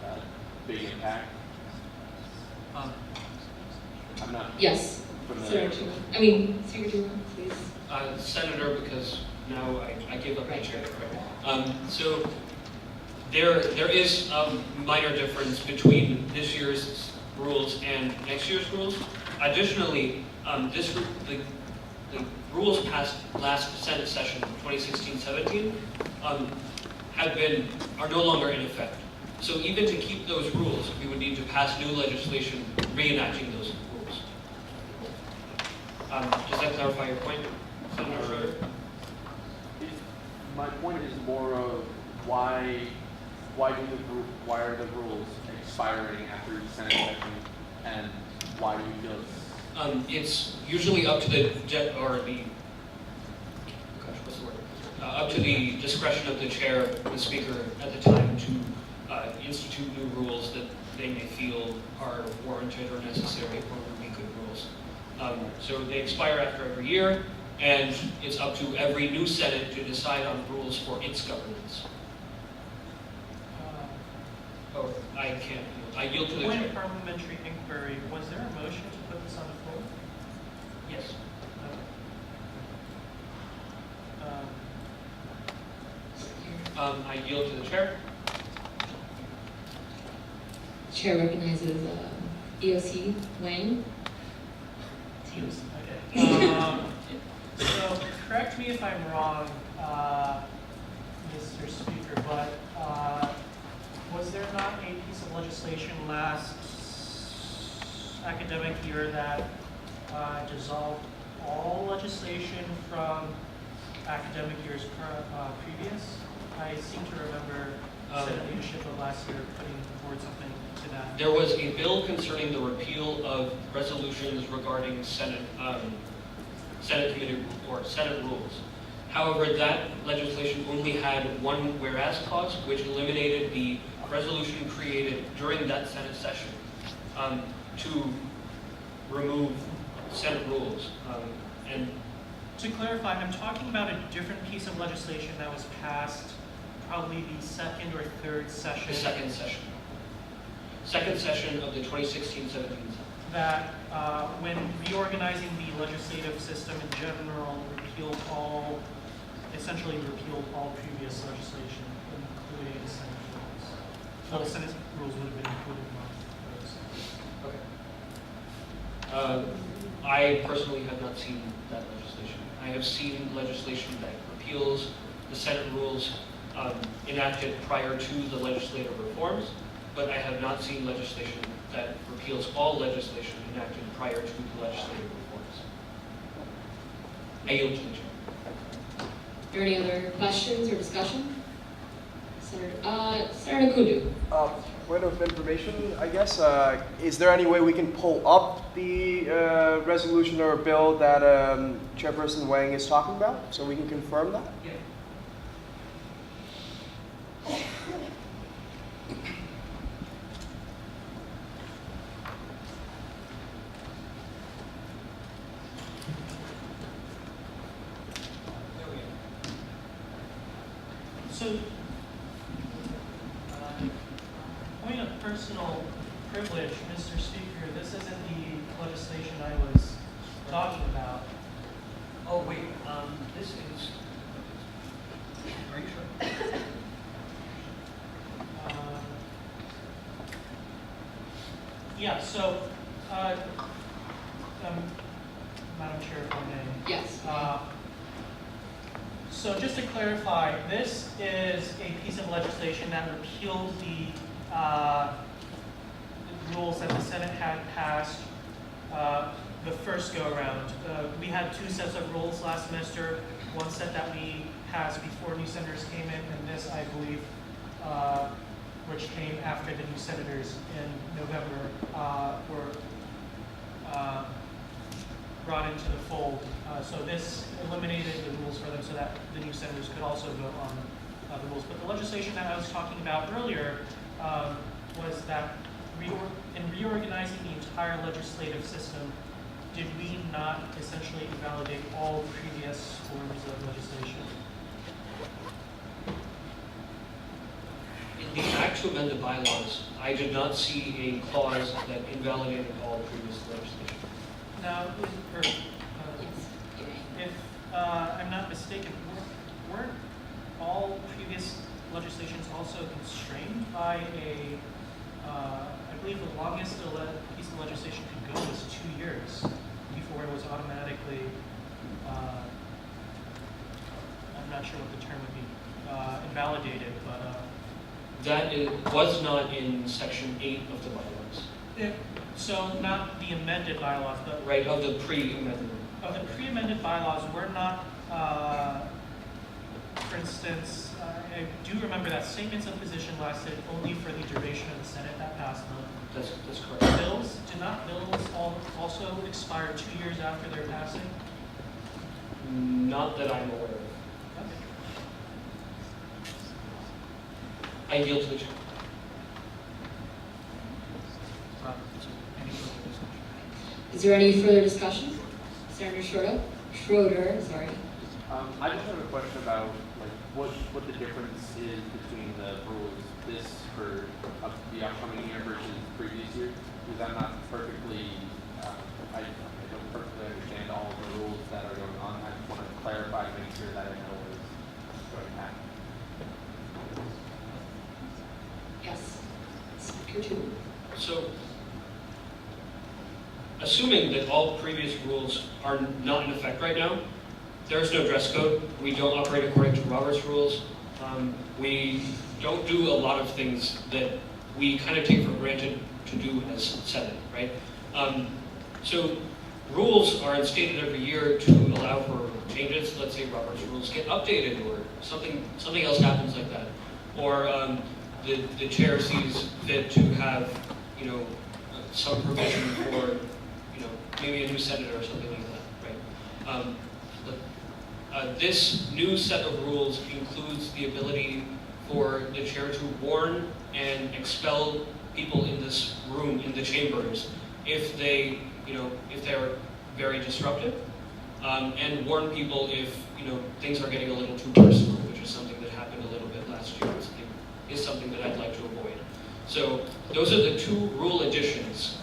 a big impact? I'm not. Yes. Familiar. Secretary, please. Senator, because now I give up my chair. So there is a minor difference between this year's rules and next year's rules. Additionally, the rules passed last Senate session, 2016-17, are no longer in effect. So even to keep those rules, we would need to pass new legislation reenacting those rules. Does that clarify your point, Senator Schroeder? My point is more of why are the rules expiring after the Senate session, and why do we feel it's usually up to the up to the discretion of the chair, the speaker at the time to institute new rules that they may feel are warranted or necessary or would be good rules. So they expire after every year, and it's up to every new Senate to decide on rules for its governance. I can't. I yield to the Point chair. of parliamentary inquiry. Was there a motion to put this on the floor? Yes. I yield to the chair. Chair recognizes EOC Wang. Okay. So correct me if I'm wrong, Mr. Speaker, but was there not a piece of legislation last academic year that dissolved all legislation from academic years previous? I seem to remember Senate leadership of last year putting forward something to that. There was a bill concerning the repeal of resolutions regarding Senate committee or Senate rules. However, that legislation only had one whereas clause, which eliminated the resolution created during that Senate session to remove Senate rules. And to clarify, I'm talking about a different piece of legislation that was passed probably the second or third session. The second session. Second session of the 2016-17. That when reorganizing the legislative system in general, essentially repealed all previous legislation, including Senate rules. Well, the Senate rules would have been included among those. Okay. I personally have not seen that legislation. I have seen legislation that repeals the Senate rules enacted prior to the legislative reforms, but I have not seen legislation that repeals all legislation enacted prior to the legislative reforms. I yield to the chair. Are there any other questions or discussion? Senator Kundu. Point of information, I guess. Is there any way we can pull up the resolution or bill that Chairperson Wang is talking about, so we can confirm that? Yeah. So, point of personal privilege, Mr. Speaker, this isn't the legislation I was talking about. Oh, wait, this is, are you sure? Yeah, so, Madam Chair, if I may. Yes. So just to clarify, this is a piece of legislation that repealed the rules that the Senate had passed the first go-around. We had two sets of rules last semester, one set that we passed before new senators came in, and this, I believe, which came after the new senators in November, were brought into the fold. So this eliminated the rules for them so that the new senators could also vote on the rules. But the legislation that I was talking about earlier was that in reorganizing the entire legislative system, did we not essentially invalidate all previous forms of legislation? In the act to amend the bylaws, I did not see a clause that invalidated all previous legislation. Now, if I'm not mistaken, weren't all previous legislations also constrained by a, I believe the longest a piece of legislation could go was 2 years before it was automatically, I'm not sure what the term would be, invalidated, but. That was not in section 8 of the bylaws. So not the amended bylaws, but. Right, of the pre-amendment. Of the pre-amended bylaws, we're not, for instance, I do remember that statements of position lasted only for the duration of the Senate that passed them. That's correct. Bills, do not bills also expire 2 years after their passing? Not that I'm aware of. I yield to the chair. Is there any further discussion? Senator Schroeder, sorry. I just have a question about what the difference is between the rules this for the upcoming year versus previous year. Because I'm not perfectly, I don't perfectly understand all of the rules that are going on. I just want to clarify, make sure that I know what is going to happen. Yes. Speaker 2. So, assuming that all previous rules are not in effect right now, there is no dress code. We don't operate according to Robert's rules. We don't do a lot of things that we kind of take for granted to do as Senate, right? So rules are instated every year to allow for changes. Let's say Robert's rules get updated or something else happens like that. Or the chair sees fit to have, some provision for, maybe a new senator or something like that, right? This new set of rules includes the ability for the chair to warn and expel people in this room, in the chambers, if they, if they're very disruptive, and warn people if, things are getting a little too personal, which is something that happened a little bit last year. Is something that I'd like to avoid. So those are the two rule additions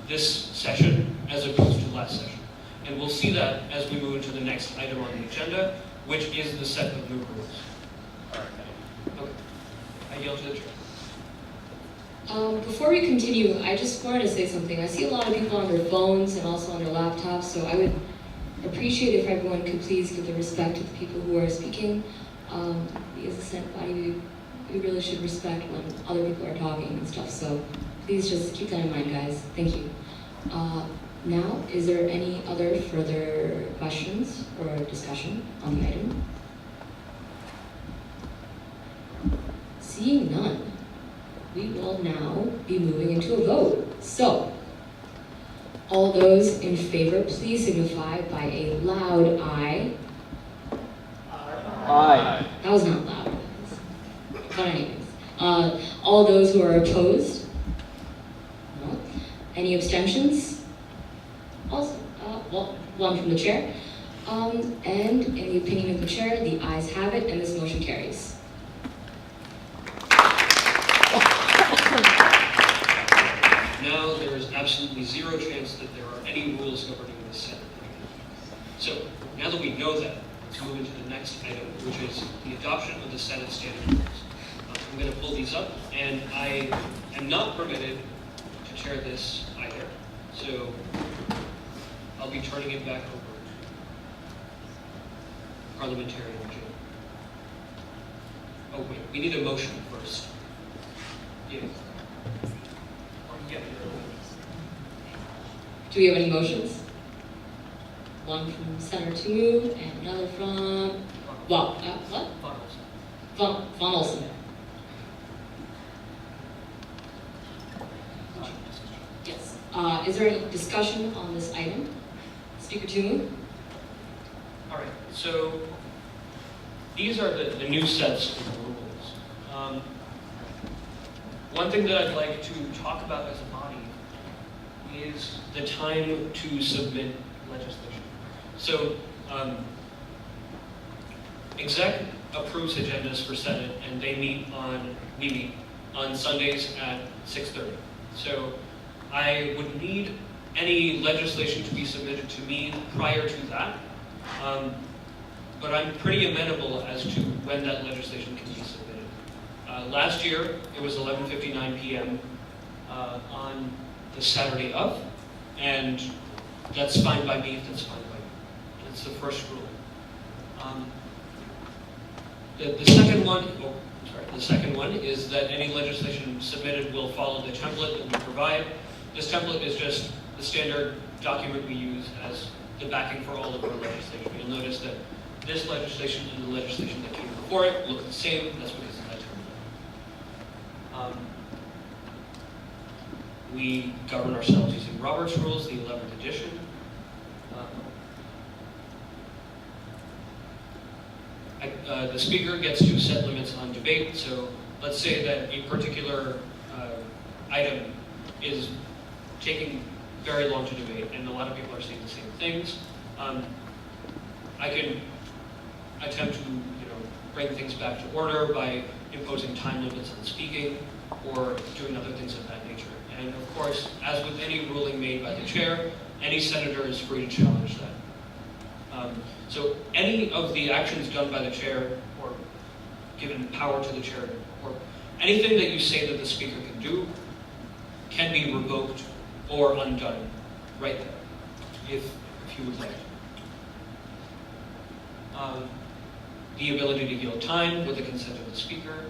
this session as opposed to last session. And we'll see that as we move into the next item on the agenda, which is the set of new rules. All right. Okay. I yield to the chair. Before we continue, I just wanted to say something. I see a lot of people on their phones and also on their laptops, so I would appreciate if everyone could please give the respect to the people who are speaking. We as a Senate body, we really should respect when other people are talking and stuff, so please just keep that in mind, guys. Thank you. Now, is there any other further questions or discussion on the item? Seeing none, we will now be moving into a vote. So, all those in favor, please signify by a loud aye. Aye. That was not loud. But anyways, all those who are opposed? No. Any abstentions? Also, well, one from the chair. And in the opinion of the chair, the ayes have it, and this motion carries. now there is absolutely zero chance that there are any rules governing this Senate. So now that we know that, let's move into the next item, which is the adoption of the Senate standing rules. I'm going to pull these up, and I am not permitted to chair this either. So I'll be turning it back over to parliamentarian Jim. Oh wait, we need a motion first. Yeah. Do we have any motions? One from Senator Tu and another from, what? Von Olson. Yes. Is there any discussion on this item? Speaker Tu? All right, so these are the new sets of rules. One thing that I'd like to talk about as a body is the time to submit legislation. So, exec approves agendas for Senate, and we meet on Sundays at 6:30. So, I would need any legislation to be submitted to me prior to that, but I'm pretty amenable as to when that legislation can be submitted. Last year, it was 11:59 p.m. On the Saturday of, and that's fine by me if that's fine by you. That's the first rule. The second one is that any legislation submitted will follow the template that we provide. This template is just the standard document we use as the backing for all of our legislation. You'll notice that this legislation and the legislation that came before it look the same. That's because of that template. We govern ourselves using Robert's Rules, the 11th edition. The speaker gets to set limits on debate. So let's say that a particular item is taking very long to debate, and a lot of people are saying the same things. I can attempt to, bring things back to order by imposing time limits on speaking or doing other things of that nature. And of course, as with any ruling made by the chair, any senator is free to challenge that. So any of the actions done by the chair or given power to the chair, or anything that you say that the speaker can do, can be revoked or undone right there, if you would like. The ability to yield time with the consent of the speaker,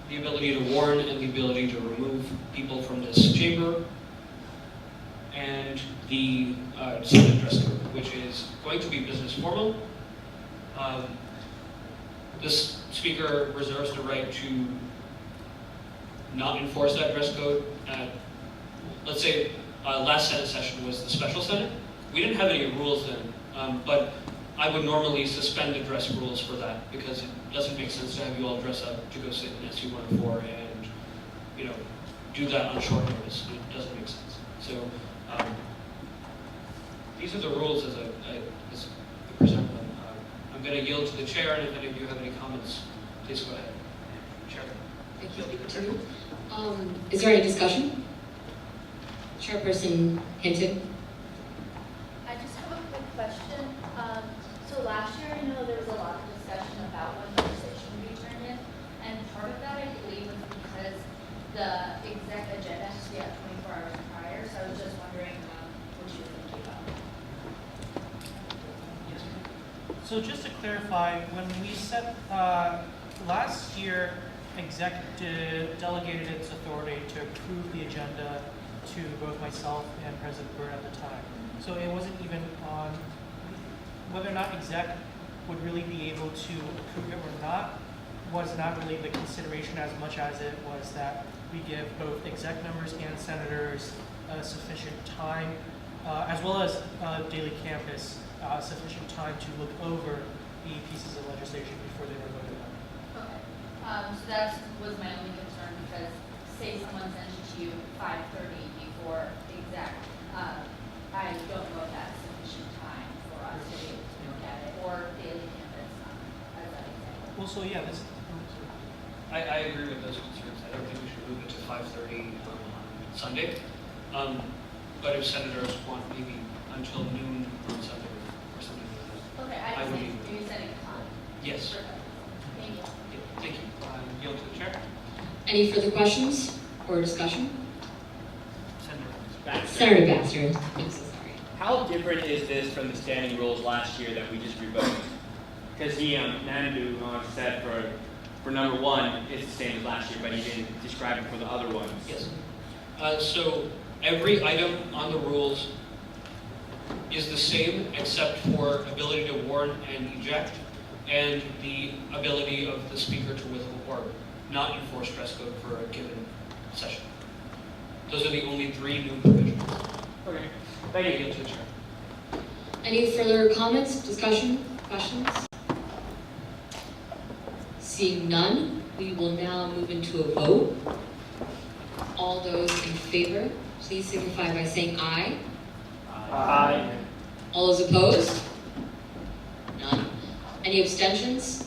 the ability to warn and the ability to remove people from this chamber, and the Senate dress code, which is going to be business formal. This speaker reserves the right to not enforce that dress code. Let's say last Senate session was the special Senate. We didn't have any rules then, but I would normally suspend the dress rules for that because it doesn't make sense to have you all dress up to go sit in SU 104 and, do that on short notice. It doesn't make sense. So these are the rules as I present them. I'm going to yield to the chair, and if any of you have any comments, please go ahead. Chair. Thank you, Speaker Tu. Is there any discussion? Chairperson Hinton. I just have a quick question. So last year, I know there was a lot of discussion about when legislation would be turned in, and part of that, I believe, was because the exec agenda has to be out 24 hours prior, so I was just wondering what you were thinking about. So just to clarify, when we set, last year, exec delegated its authority to approve the agenda to both myself and President Byrne at the time. So it wasn't even on whether or not exec would really be able to approve it or not was not really the consideration as much as it was that we give both exec members and senators sufficient time, as well as daily campus, sufficient time to look over the pieces of legislation before they were voted on. Okay. So that was my only concern because say someone sends it to you 5:30 before exec, I don't know if that's sufficient time for us to be able to look at it, or daily campus as that example. Well, so yeah, I agree with those concerns. I don't think we should move it to 5:30 on Sunday. But if senators want maybe until noon on Sunday or something like Okay, I I just would need be- you setting a time. that. Yes. Perfect. Thank you. Yeah, thank you. Yield to the chair. Any further questions or discussion? Senator. Senator Baxter, I'm so sorry. How different is this from the standing rules last year that we just revoked? Because he, Nandu, said for number one, it's the same as last year, but he didn't describe it for the other ones. Yes. So every item on the rules is the same except for ability to warn and eject and the ability of the speaker to withhold or not enforce dress code for a given session. Those are the only 3 new provisions. Okay, thank you. To the chair. Any further comments, discussion, questions? Seeing none, we will now move into a vote. All those in favor, please signify by saying aye. Aye. All those opposed? None. Any abstentions?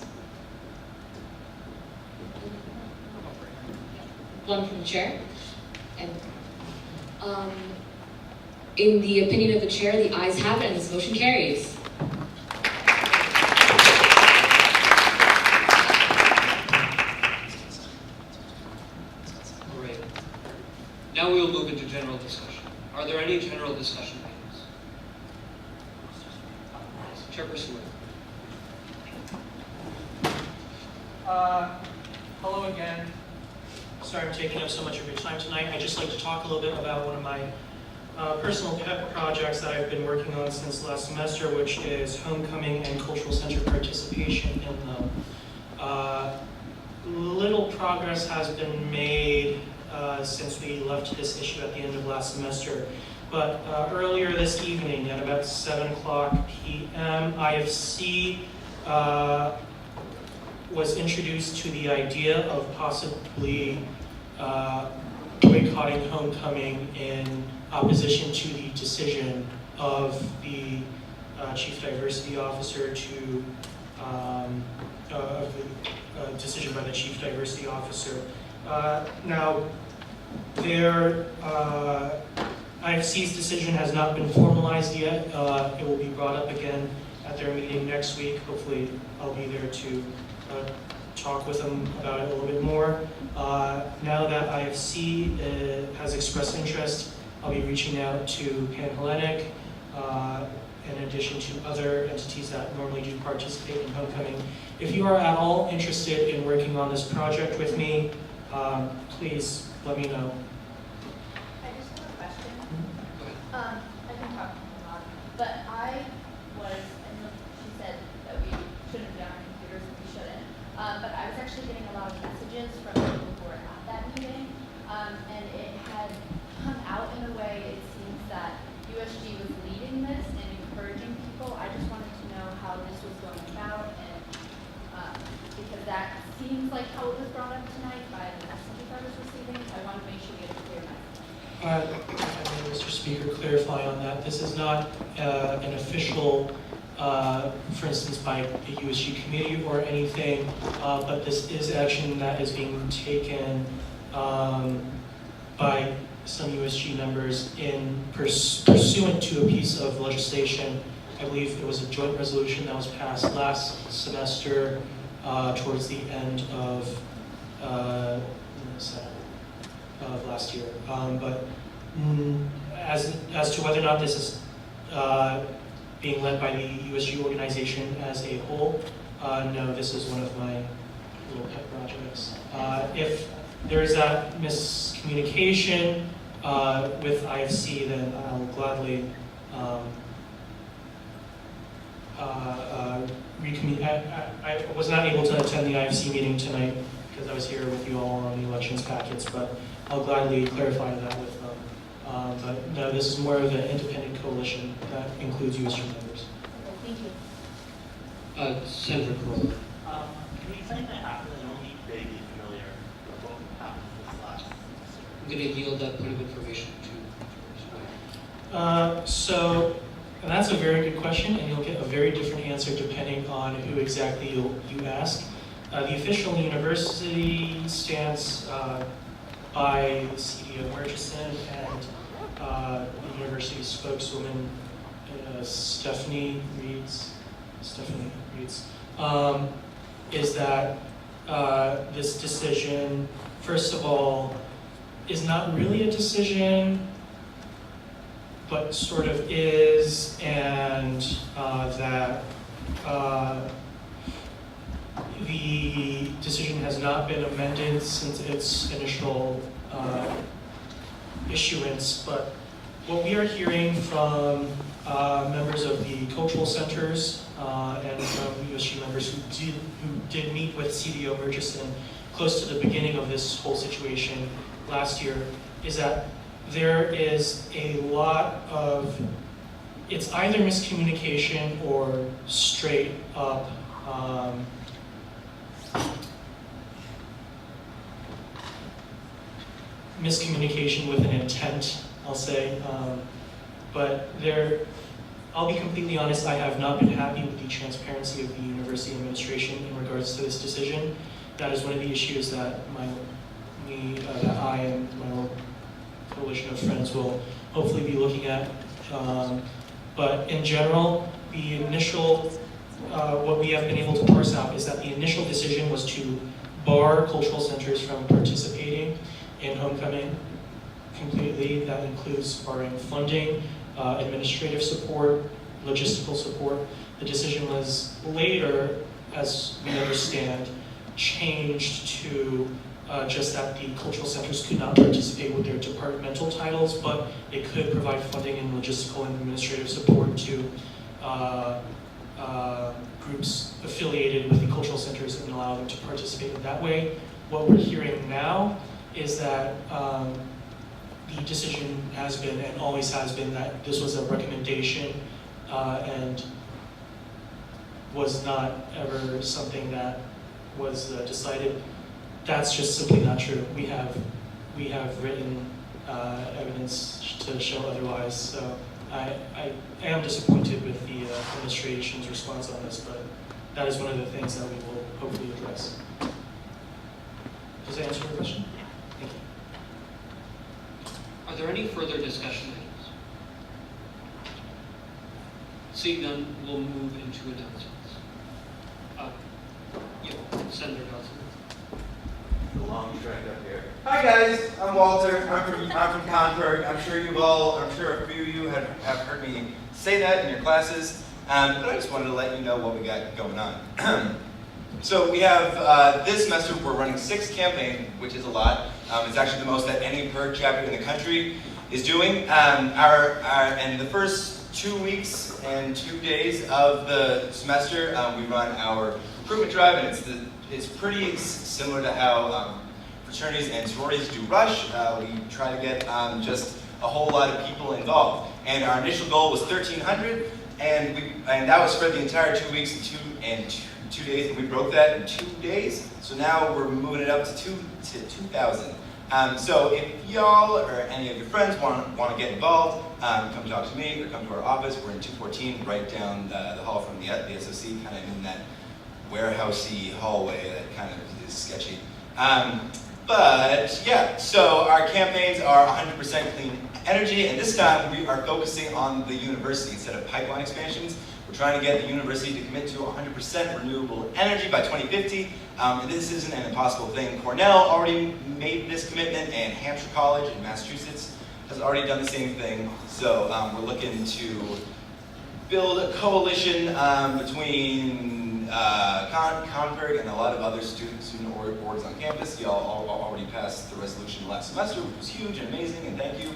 One from the chair. And, in the opinion of the chair, the ayes have it and this motion carries. All right. Now we will move into general discussion. Are there any general discussion items? Chairperson Wood. Hello again. Sorry I'm taking up so much of your time tonight. I'd just like to talk a little bit about one of my personal pet projects that I've been working on since last semester, which is homecoming and cultural center participation in them. Little progress has been made since we left this issue at the end of last semester. But earlier this evening at about 7:00 p.m., IFC was introduced to the idea of possibly boycotting homecoming in opposition to the decision of the Chief Diversity Officer to decision by the Chief Diversity Officer. Now, their IFC's decision has not been formalized yet. It will be brought up again at their meeting next week. Hopefully, I'll be there to talk with them about it a little bit more. Now that IFC has expressed interest, I'll be reaching out to Pan Hellenic, in addition to other entities that normally do participate in homecoming. If you are at all interested in working on this project with me, please let me know. I just have a question. I can talk a lot, but I was, and she said that we shouldn't be on our computers and we shouldn't, but I was actually getting a lot of messages from people who were at that meeting, and it had come out in a way, it seems that USG was leading this and encouraging people. I just wanted to know how this was going about, and because that seems like how it was brought up tonight by the messages I was receiving, so I want to make sure we get a clear message. Mr. Speaker, clarify on that. This is not an official, for instance, by a USG committee or anything, but this is action that is being taken by some USG members in pursuant to a piece of legislation. I believe it was a joint resolution that was passed last semester towards the end of last year. But as to whether or not this is being led by the USG organization as a whole, no, this is one of my little pet projects. If there is that miscommunication with IFC, then I'll gladly I was not able to attend the IFC meeting tonight because I was here with you all on the elections packets, but I'll gladly clarify that with them. But no, this is more of an independent coalition that includes USG members. Thank you. Senator Crowell. Can you explain that happened? I don't need vaguely familiar with what happened this last semester. I'm going to yield that point of information to So that's a very good question, and you'll get a very different answer depending on who exactly you ask. The official university stance by CDO Murchison and the university spokeswoman Stephanie Reeds, is that this decision, first of all, is not really a decision, but sort of is, and that the decision has not been amended since its initial issuance. But what we are hearing from members of the cultural centers and from USG members who did meet with CDO Murchison close to the beginning of this whole situation last year is that there is a lot of, it's either miscommunication or straight up miscommunication with an intent, I'll say. But I'll be completely honest, I have not been happy with the transparency of the university administration in regards to this decision. That is one of the issues that that I and my little coalition of friends will hopefully be looking at. But in general, the initial, what we have been able to parse out is that the initial decision was to bar cultural centers from participating in homecoming completely. That includes barring funding, administrative support, logistical support. The decision was later, as we understand, changed to just that the cultural centers could not participate with their departmental titles, but it could provide funding and logistical and administrative support to groups affiliated with the cultural centers and allow them to participate in that way. What we're hearing now is that the decision has been and always has been that this was a recommendation and was not ever something that was decided. That's just simply not true. We have written evidence to show otherwise. So I am disappointed with the administration's response on this, but that is one of the things that we will hopefully address. Does that answer your question? Thank you. Are there any further discussion items? Seeing none, we'll move into announcements. Senator Dawson. The long track up here. Hi guys, I'm Walter. I'm from Concord. I'm sure a few of you have heard me say that in your classes, but I just wanted to let you know what we got going on. So we have, this semester we're running 6 campaigns, which is a lot. It's actually the most that any PERG chapter in the country is doing. And the first 2 weeks and 2 days of the semester, we run our recruitment drive, and it's pretty similar to how fraternities and sororities do Rush. We try to get just a whole lot of people involved. And our initial goal was 1,300, and that was for the entire 2 weeks and two days, and we broke that in 2 days. So now we're moving it up to 2,000. So if y'all or any of your friends want to get involved, come talk to me or come to our office. We're in 214, right down the hall from the SOC, kind of in that warehousey hallway that kind of is sketchy. But yeah, so our campaigns are 100% clean energy, and this time we are focusing on the university instead of pipeline expansions. We're trying to get the university to commit to 100% renewable energy by 2050. And this isn't an impossible thing. Cornell already made this commitment, and Hampshire College in Massachusetts has already done the same thing. So we're looking to build a coalition between Concord and a lot of other student orgs on campus. Y'all already passed the resolution last semester, which was huge and amazing, and thank you.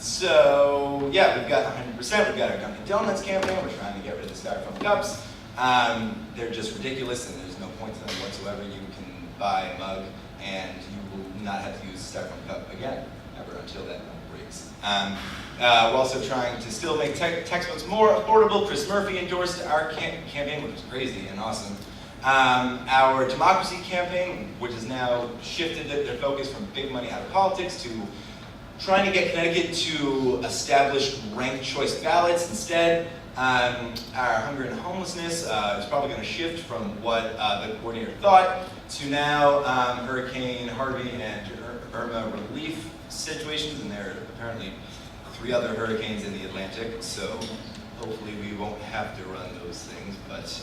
So yeah, we've got 100%. We've got our Dunkin' Donuts campaign. We're trying to get rid of the styrofoam cups. They're just ridiculous, and there's no point to them whatsoever. You can buy a mug, and you will not have to use a styrofoam cup again, ever, until that mug breaks. We're also trying to still make textbooks more affordable. Chris Murphy endorsed our campaign, which was crazy and awesome. Our democracy campaign, which has now shifted their focus from big money out of politics to trying to get Connecticut to establish ranked choice ballots instead. Our hunger and homelessness is probably going to shift from what the coordinator thought to now Hurricane Harvey and Irma relief situations, and there are apparently 3 other hurricanes in the Atlantic, so hopefully we won't have to run those things, but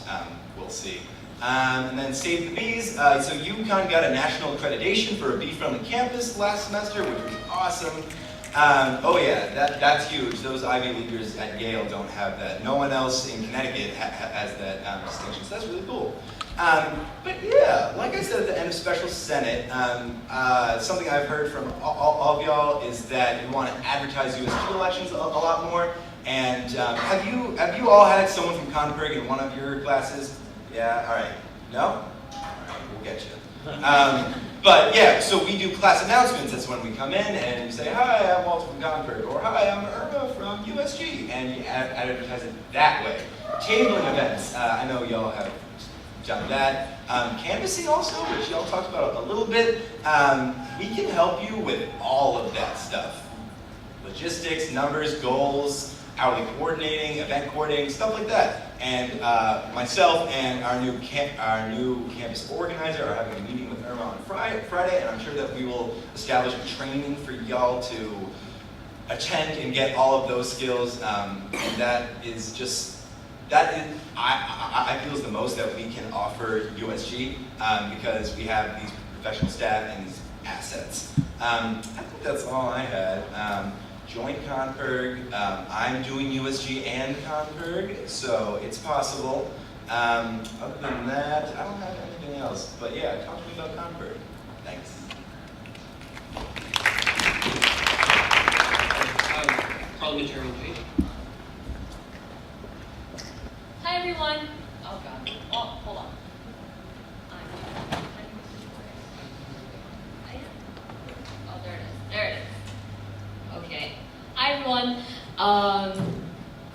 we'll see. And then Save the Bees. So UConn got a national accreditation for a bee-friendly campus last semester, which was awesome. Oh yeah, that's huge. Those Ivy Leaguers at Yale don't have that. No one else in Connecticut has that distinction, so that's really cool. But yeah, like I said at the end of Special Senate, something I've heard from all of y'all is that you want to advertise USG elections a lot more. And have you all had someone from Concord in one of your classes? Yeah, all right. No? All right, we'll get you. But yeah, so we do class announcements. That's when we come in and you say, hi, I'm Walter from Concord, or hi, I'm Irma from USG, and you advertise it that way. Tabling events, I know y'all have done that. Canvassing also, which y'all talked about a little bit. We can help you with all of that stuff. Logistics, numbers, goals, hourly coordinating, event coordinating, stuff like that. And myself and our new campus organizer are having a meeting with Irma on Friday, and I'm sure that we will establish a training for y'all to attend and get all of those skills. And that is just, I feel is the most that we can offer USG because we have these professional staff and these assets. I think that's all I had. Join Concord. I'm doing USG and Concord, so it's possible. Other than that, I don't have anything else. But yeah, talk to me about Concord. Thanks. Parliamentarian Page. Hi, everyone. Oh, God. Oh, hold on. Oh, there it is. There it is. Okay. Hi, everyone.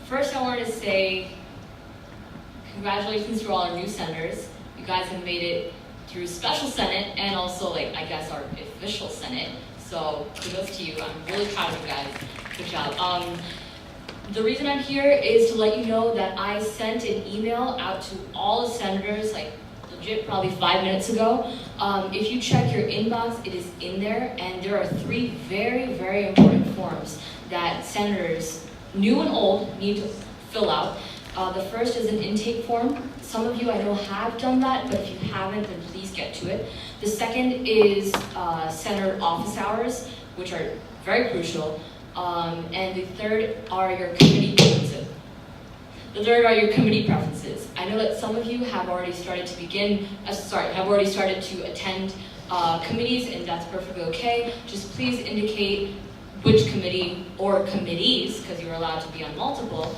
First, I wanted to say congratulations to all our new senators. You guys have made it through Special Senate and also, I guess, our official Senate. So kudos to you. I'm really proud of you guys. Good job. The reason I'm here is to let you know that I sent an email out to all the senators, legit probably 5 minutes ago. If you check your inbox, it is in there, and there are 3 very, very important forms that senators, new and old, need to fill out. The first is an intake form. Some of you I know have done that, but if you haven't, then please get to it. The second is senator office hours, which are very crucial. And the third are your committee preferences. I know that some of you have already started to attend committees, and that's perfectly okay. Just please indicate which committee or committees, because you're allowed to be on multiple,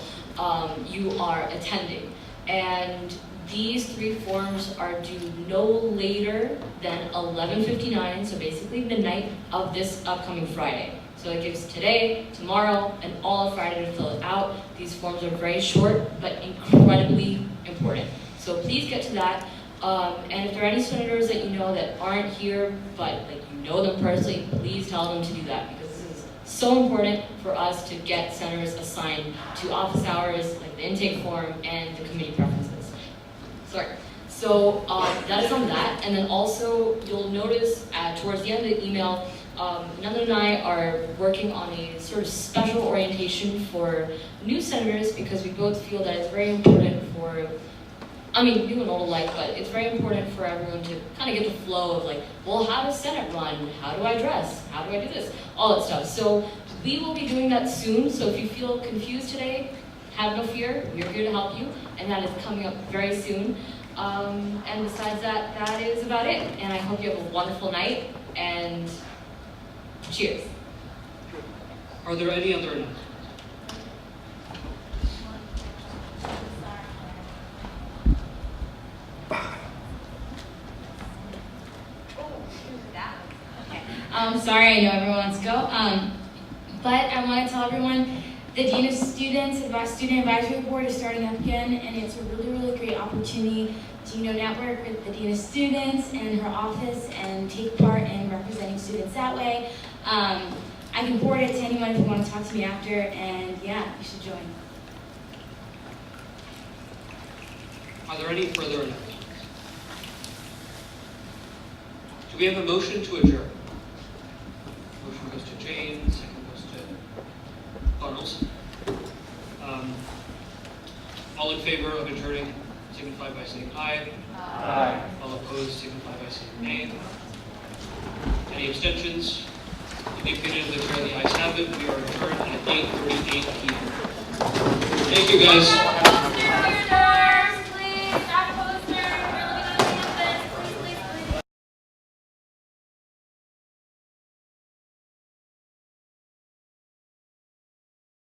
you are attending. And these 3 forms are due no later than 11:59, so basically midnight of this upcoming Friday. So it gives today, tomorrow, and all of Friday to fill it out. These forms are very short, but incredibly important. So please get to that. And if there are any senators that you know that aren't here, but you know them personally, please tell them to do that, because this is so important for us to get senators assigned to office hours, the intake form, and the committee preferences. Sorry. So that is on that. And then also, you'll notice towards the end of the email, Nandan and I are working on a sort of special orientation for new senators, because we both feel that it's very important for, new and old alike, but it's very important for everyone to kind of get the flow of well, how does Senate run? How do I dress? How do I do this? All that stuff. So we will be doing that soon, so if you feel confused today, have no fear, we're here to help you, and that is coming up very soon. And besides that, that is about it. And I hope you have a wonderful night, and cheers. Are there any other announcements? Sorry, I know everyone wants to go. But I want to tell everyone the Dean of Students, Student Advisory Board is starting up again, and it's a really, really great opportunity to network with the Dean of Students and her office and take part in representing students that way. I can forward it to anyone if you want to talk to me after, and yeah, you should join. Are there any further announcements? Do we have a motion to adjourn? Shane, second goes to Funnels. All in favor of adjourning, signify by saying aye. Aye. All opposed, signify by saying nay. Any abstentions? In the opinion of the chair, the ayes have it. We are adjourned at 8:38 p.m. Thank you, guys.